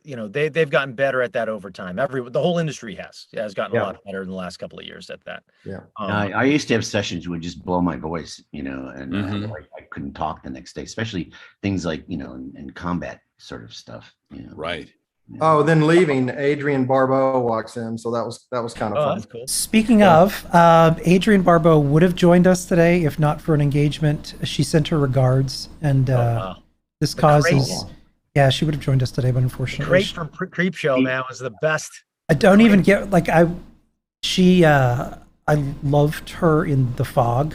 you know, they've gotten better at that over time. The whole industry has gotten a lot better in the last couple of years at that. Yeah, I used to have sessions would just blow my voice, you know, and I couldn't talk the next day, especially things like, you know, in combat sort of stuff, you know. Right. Oh, then leaving, Adrian Barbeau walks in, so that was kind of fun. That's cool. Speaking of, Adrian Barbeau would have joined us today if not for an engagement. She sent her regards, and this causes. Yeah, she would have joined us today, but unfortunately, Crate from Creep Show, man, was the best. I don't even get like I loved her in The Fog,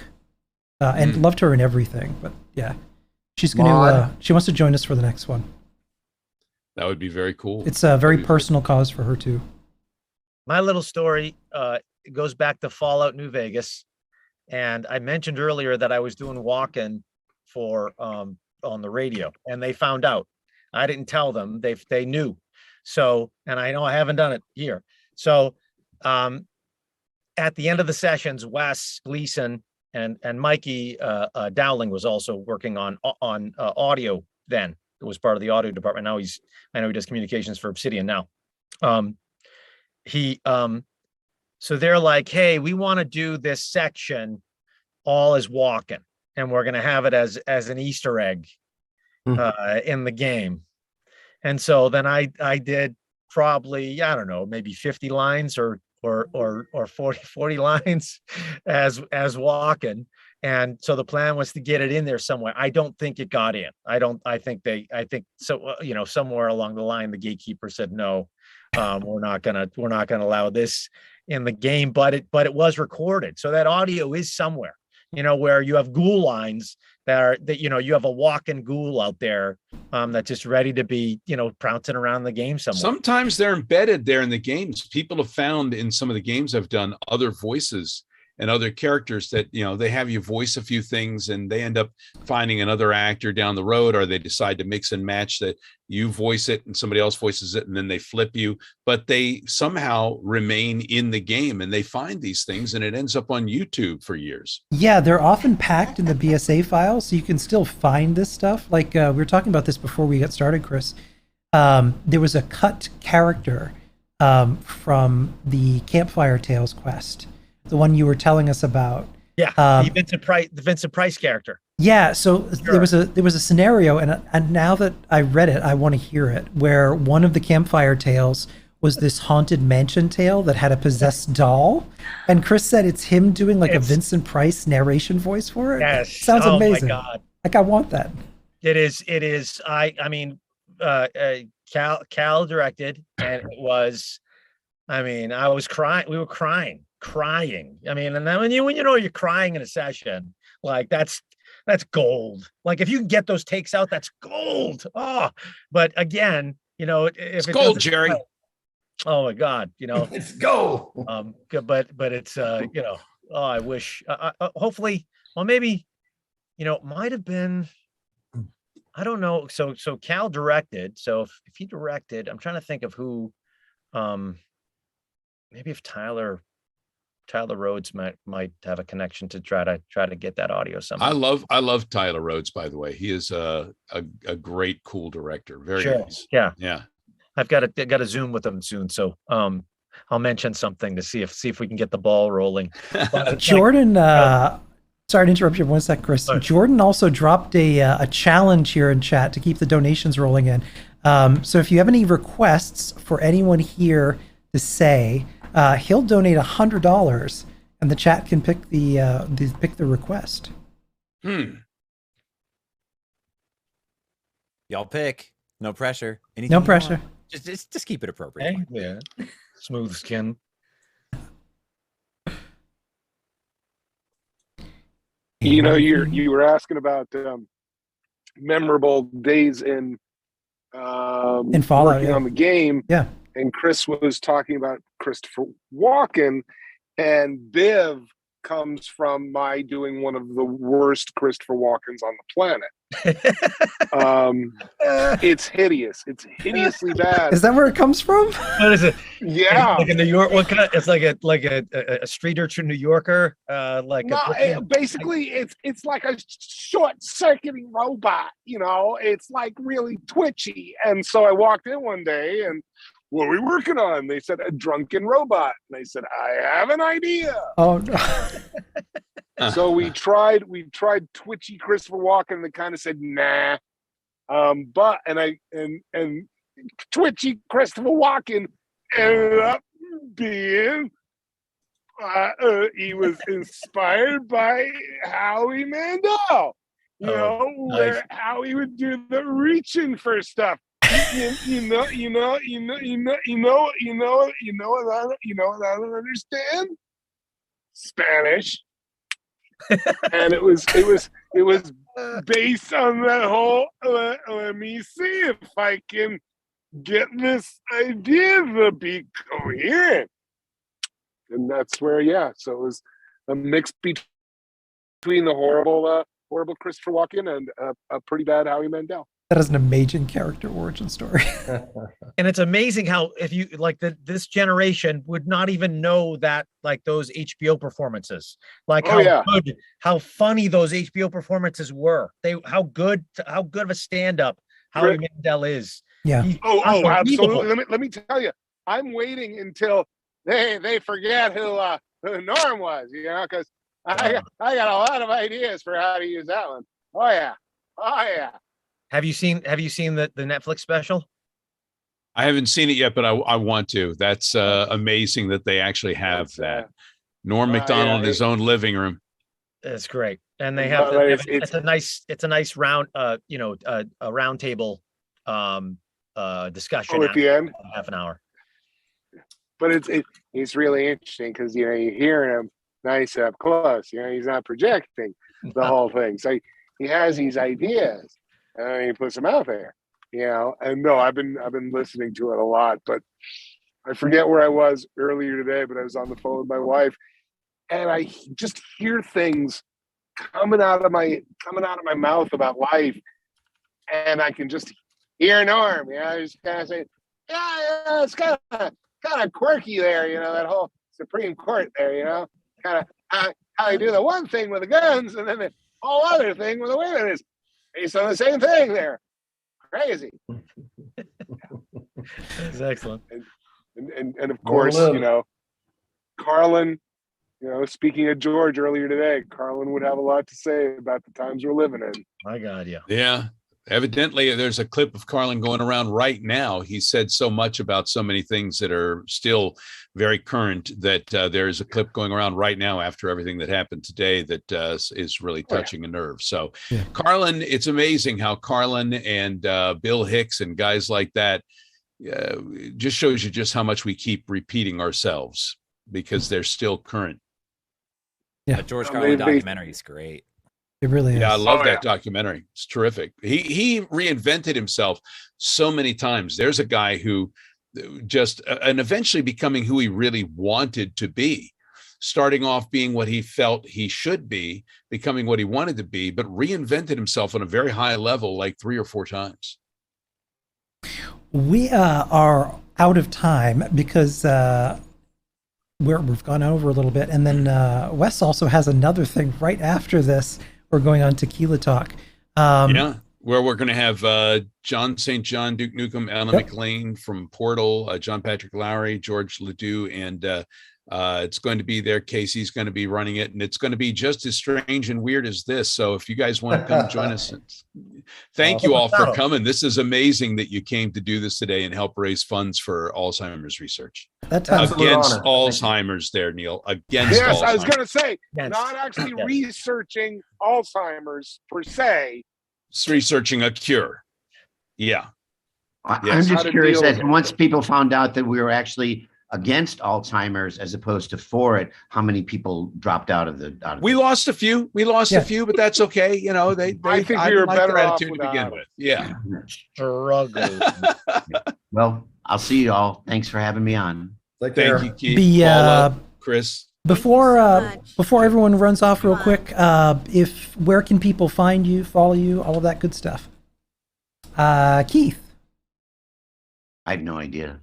and loved her in everything. But yeah, she's gonna. She wants to join us for the next one. That would be very cool. It's a very personal cause for her too. My little story goes back to Fallout New Vegas, and I mentioned earlier that I was doing walk-in for on the radio, and they found out. I didn't tell them; they knew. So, and I know I haven't done it here. So, at the end of the sessions, Wes Gleason and Mikey Dowling was also working on audio then. It was part of the audio department. Now I know he does communications for Obsidian now. So they're like, hey, we want to do this section all as walking, and we're going to have it as an Easter egg in the game. And so then I did probably, I don't know, maybe 50 lines or 40 lines as walking. And so the plan was to get it in there somewhere. I don't think it got in. I think so, you know, somewhere along the line, the gatekeeper said, no, we're not gonna allow this in the game, but it was recorded. So that audio is somewhere, you know, where you have ghoul lines that you know, you have a walking ghoul out there that's just ready to be, you know, prancing around the game somewhere. Sometimes they're embedded there in the games. People have found in some of the games I've done other voices and other characters that, you know, they have you voice a few things and they end up finding another actor down the road, or they decide to mix and match that you voice it and somebody else voices it, and then they flip you, but they somehow remain in the game, and they find these things and it ends up on YouTube for years. Yeah, they're often packed in the BSA files, so you can still find this stuff. Like we were talking about this before we got started, Chris. There was a cut character from the Campfire Tales quest, the one you were telling us about. Yeah, the Vincent Price character. Yeah, so sure. there was a scenario, and now that I read it, I want to hear it, where one of the Campfire Tales was this haunted mansion tale that had a possessed doll, and Chris said it's him doing like a Vincent Price narration voice for it. Yes, sounds amazing. My God. Like I want that. It is. I mean, Cal directed, and it was. I mean, I was crying. We were crying. I mean, and then when you know you're crying in a session, like that's gold. Like if you can get those takes out, that's gold. Oh, but again, you know, if it's gold, Jerry. Oh my God, you know, it's gold. But it's you know, oh, I wish. Hopefully, well, maybe, you know, it might have been. I don't know. So Cal directed. So if he directed, I'm trying to think of who. Maybe if Tyler Rhodes might have a connection to try to get that audio somehow. I love Tyler Rhodes, by the way. He is a great, cool director. Very nice. Yeah. I've got to Zoom with him soon, so I'll mention something to see if we can get the ball rolling. Jordan, sorry to interrupt you for 1 sec, Chris. Jordan also dropped a challenge here in chat to keep the donations rolling in. So if you have any requests for anyone here to say, he'll donate $100, and the chat can pick the request. Y'all pick. No pressure. Anything no pressure. Just keep it appropriate. Hey, yeah. Smooth skin. You know, you were asking about memorable days in Fallout, working on the game. Yeah. and Chris was talking about Christopher Walken, and Biv comes from my doing one of the worst Christopher Walkens on the planet. It's hideous. It's hideously bad. Is that where it comes from? What is it? Yeah, Like a New York. What kind of? It's like a street urchin New Yorker. Basically, it's like a short-circuiting robot. You know, it's like really twitchy. And so I walked in one day, and what are we working on? They said a drunken robot. And I said, I have an idea. Oh no. So we tried twitchy Christopher Walken, and they kind of said nah. But twitchy Christopher Walken ended up being he was inspired by Howie Mandel. You know, where Howie would do the reaching for stuff. You know what I don't understand? Spanish. And it was based on that whole let me see if I can get this idea to be coherent. And that's where, so it was a mix between the horrible Christopher Walken and a pretty bad Howie Mandel. That is an amazing character origin story. And it's amazing how if you like this generation would not even know that like those HBO performances, like how funny those HBO performances were. How good of a stand-up Howie Mandel is. Yeah. Absolutely. Let me tell you, I'm waiting until they forget who Norm was, you know, because I got a lot of ideas for how to use that one. Oh yeah. Have you seen the Netflix special? I haven't seen it yet, but I want to. That's amazing that they actually have that. Norm Macdonald in his own living room. That's great. And they have it's a nice round a round table discussion at the end, half an hour. But it's really interesting because you hear him nice up close. You know, he's not projecting the whole thing. So he has these ideas. And he puts them out there, you know. And no, I've been listening to it a lot, but I forget where I was earlier today. But I was on the phone with my wife, and I just hear things coming out of my mouth about life, and I can just hear Norm. You know, just kind of say, "Yeah, it's kind of quirky there." You know, that whole Supreme Court there. You know, kind of how they do the one thing with the guns, and then the whole other thing with the women is. Based on the same thing there. Crazy. That's excellent. And of course, you know, Carlin, you know, speaking of George earlier today, Carlin would have a lot to say about the times we're living in. My God, yeah. Yeah. Evidently, there's a clip of Carlin going around right now. He said so much about so many things that are still very current that there's a clip going around right now after everything that happened today that is really touching a nerve. So Carlin, it's amazing how Carlin and Bill Hicks and guys like that just shows you just how much we keep repeating ourselves because they're still current. Yeah, George Carlin documentary is great. It really is. Yeah, I love that documentary. It's terrific. He reinvented himself so many times. There's a guy who just and eventually becoming who he really wanted to be, starting off being what he felt he should be, becoming what he wanted to be, but reinvented himself on a very high level, like 3 or 4 times. We are out of time because we've gone over a little bit. And then Wes also has another thing right after this. We're going on Tequila Talk. Where we're going to have John St. John, Duke Nukem, Anna McLean from Portal, John Patrick Lowry, George Ledoux, and it's going to be there. Casey's going to be running it, and it's going to be just as strange and weird as this. So if you guys want to come join us, thank you all for coming. This is amazing that you came to do this today and help raise funds for Alzheimer's research. That's against Alzheimer's there, Neil. Against Alzheimer's. I was going to say, not actually researching Alzheimer's per se. It's researching a cure. Yeah. I'm just curious that once people found out that we were actually against Alzheimer's as opposed to for it, how many people dropped out of the we lost a few, but that's okay. You know, I think we were better off attitude to begin with. Yeah. Struggle. Well, I'll see you all. Thanks for having me on. Take care. Thank you, Keith. Paula, Chris. Before everyone runs off real Bye. quick, where can people find you, follow you, all of that good stuff? Keith. I have no idea.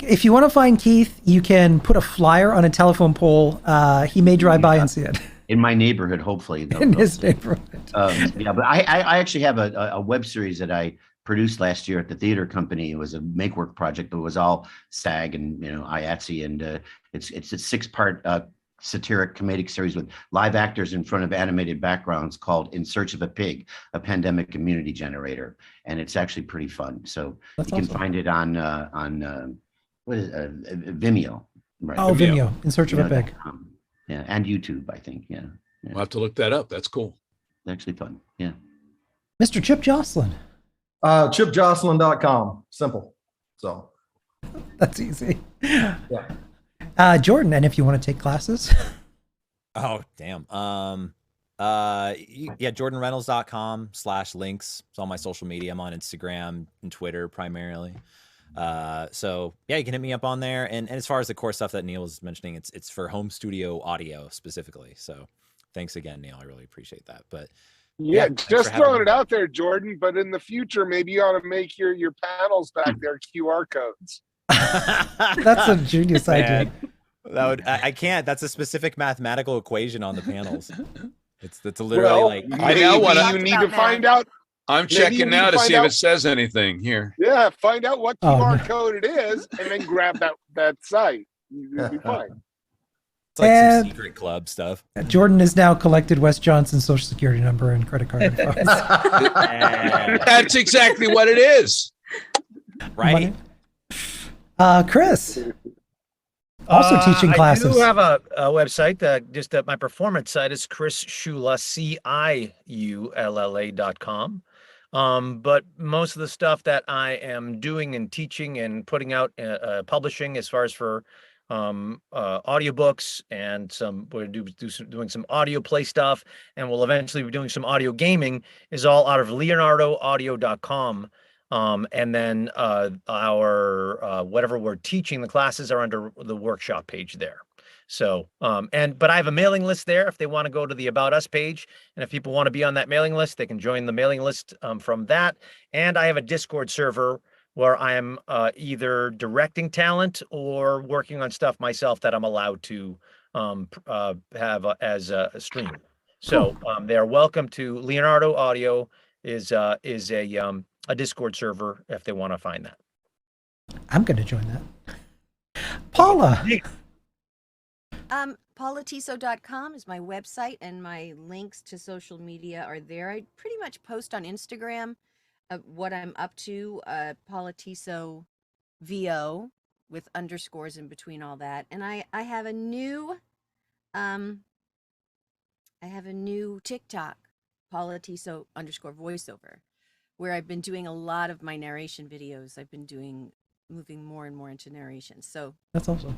If you want to find Keith, you can put a flyer on a telephone pole. He may drive by and see it. In my neighborhood, hopefully. In his neighborhood. Yeah, but I actually have a web series that I produced last year at the theater company. It was a make work project, but it was all SAG and IATSE, and it's a 6-part satiric comedic series with live actors in front of animated backgrounds called In Search of a Pig, a pandemic immunity generator, and it's actually pretty fun. So That's you can awesome. find it on what is Vimeo. Right. Oh, Vimeo, In Search of a Pig. Yeah, and YouTube, I think. Yeah. We'll have to look that up. That's cool. It's actually fun. Yeah. Mr. Chip Joslin. ChipJoslin.com. Simple. So that's easy. Yeah. Jordan, and if you want to take classes. Oh, damn. JordanReynolds.com/links. It's all my social media. I'm on Instagram and Twitter primarily. So yeah, you can hit me up on there. And as far as the core stuff that Neil was mentioning, it's for home studio audio specifically. So thanks again, Neil. I really appreciate that. But yeah, just throwing it out there, Jordan. But in the future, maybe you ought to make your panels back there QR codes. That's a genius idea. That would I can't. That's a specific mathematical equation on the panels. It's literally I now want you need to find out. I'm checking now to see if it says anything here. Yeah, find out what QR code it is, and then grab that site. You'll be fine. It's like some secret club stuff. Jordan has now collected Wes Johnson's social security number and credit card info. That's exactly what it is. Right. Chris. Also teaching classes. I do have a website. Just my performance site is Chris Shula, CIULLA.com. But most of the stuff that I am doing and teaching and putting out, publishing, as far as for audiobooks and we're doing some audio play stuff, and we'll eventually be doing some audio gaming, is all out of leonardoaudio.com. And then our whatever we're teaching, the classes are under the workshop page there. So but I have a mailing list there if they want to go to the About Us page, and if people want to be on that mailing list, they can join the mailing list from that. And I have a Discord server where I am either directing talent or working on stuff myself that I'm allowed to have as a stream. So they are welcome to. Leonardo Audio is a Discord server if they want to find that. I'm going to join that. Paula. PaulaTiso.com is my website, and my links to social media are there. I pretty much post on Instagram what I'm up to, Paula Tiso VO with underscores in between all that. And I have a new TikTok, Paula Tiso _voiceover, where I've been doing a lot of my narration videos. I've been moving more and more into narration. So that's awesome.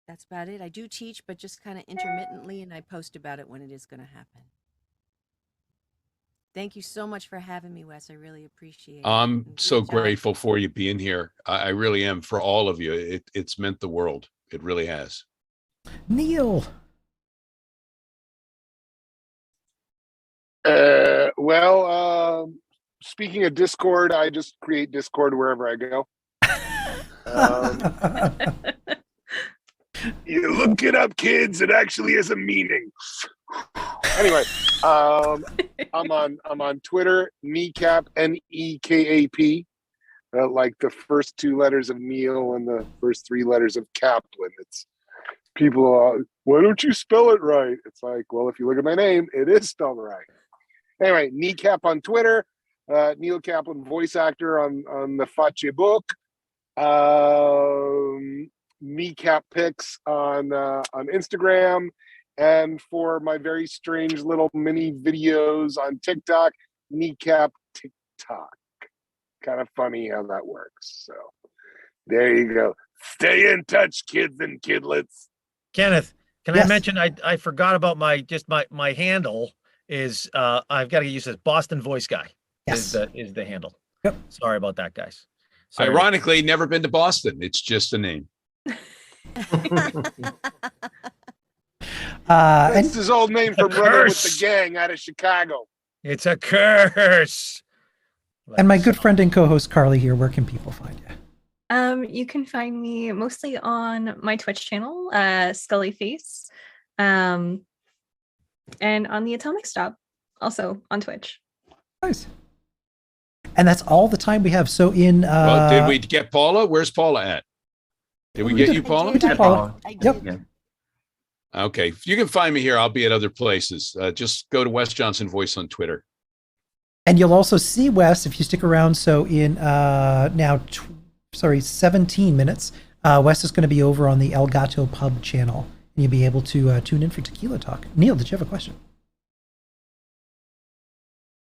That's about it. I do teach, but just kind of intermittently, and I post about it when it is going to happen. Thank you so much for having me, Wes. I really appreciate it. I'm so grateful for you being here. I really am, for all of you. It's meant the world. It really has. Neil. Speaking of Discord, I just create Discord wherever I go. You look it up, kids. It actually has a meaning. Anyway, I'm on Twitter, Kneecap, NEKAP, like the first 2 letters of Neil and the first 3 letters of Kaplan. It's people. Why don't you spell it right? It's like, well, if you look at my name, it is spelled right. Anyway, Kneecap on Twitter, Neil Kaplan, voice actor on the Facce book. Kneecap pics on Instagram, and for my very strange little mini videos on TikTok, Kneecap TikTok. Kind of funny how that works. So there you go. Stay in touch, kids and kidlets. Kenneth, can I mention I forgot about my handle is I've got to use this Boston Voice Guy. Is the handle. Yep. Sorry about that, guys. Sorry. Ironically, never been to Boston. It's just a name. That's his old name The from Running with curse. the Gang out of Chicago. It's a curse. And my good friend and co-host Carly here, where can people find you? You can find me mostly on my Twitch channel, Scully Face, and on the Atomic Stop, also on Twitch. Nice. And that's all the time we have. So in Well, did we get Paula? Where's Paula at? Did we get you, Paula? We did, Paula. Yep. Yeah. Okay. If you can find me here, I'll be at other places. Just go to Wes Johnson Voice on Twitter. And you'll also see Wes if you stick around. So in now, 17 minutes, Wes is going to be over on the El Gato Pub channel, and you'll be able to tune in for Tequila Talk. Neil, did you have a question?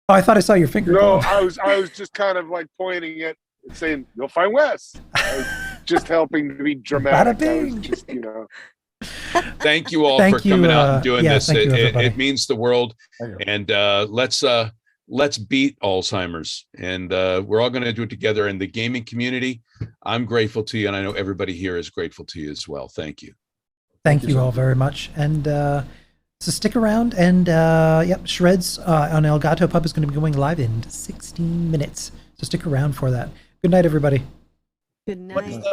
Oh, I thought I saw your finger. No, going. I was just kind of like pointing at and saying, "You'll find Wes." I was just helping to be dramatic. Bada I was bing. just, you know. Thank you all Thank for coming out and doing yeah, this. thank you, It everybody. means the world. Thank you. And let's beat Alzheimer's. And we're all going to do it together. In the gaming community, I'm grateful to you, and I know everybody here is grateful to you as well. Thank you. Thank you all very much. And so stick around. And yep, Shreds on El Gato Pub is going to be going live in 16 minutes. So stick around for that. Good night, everybody. Good night. What's the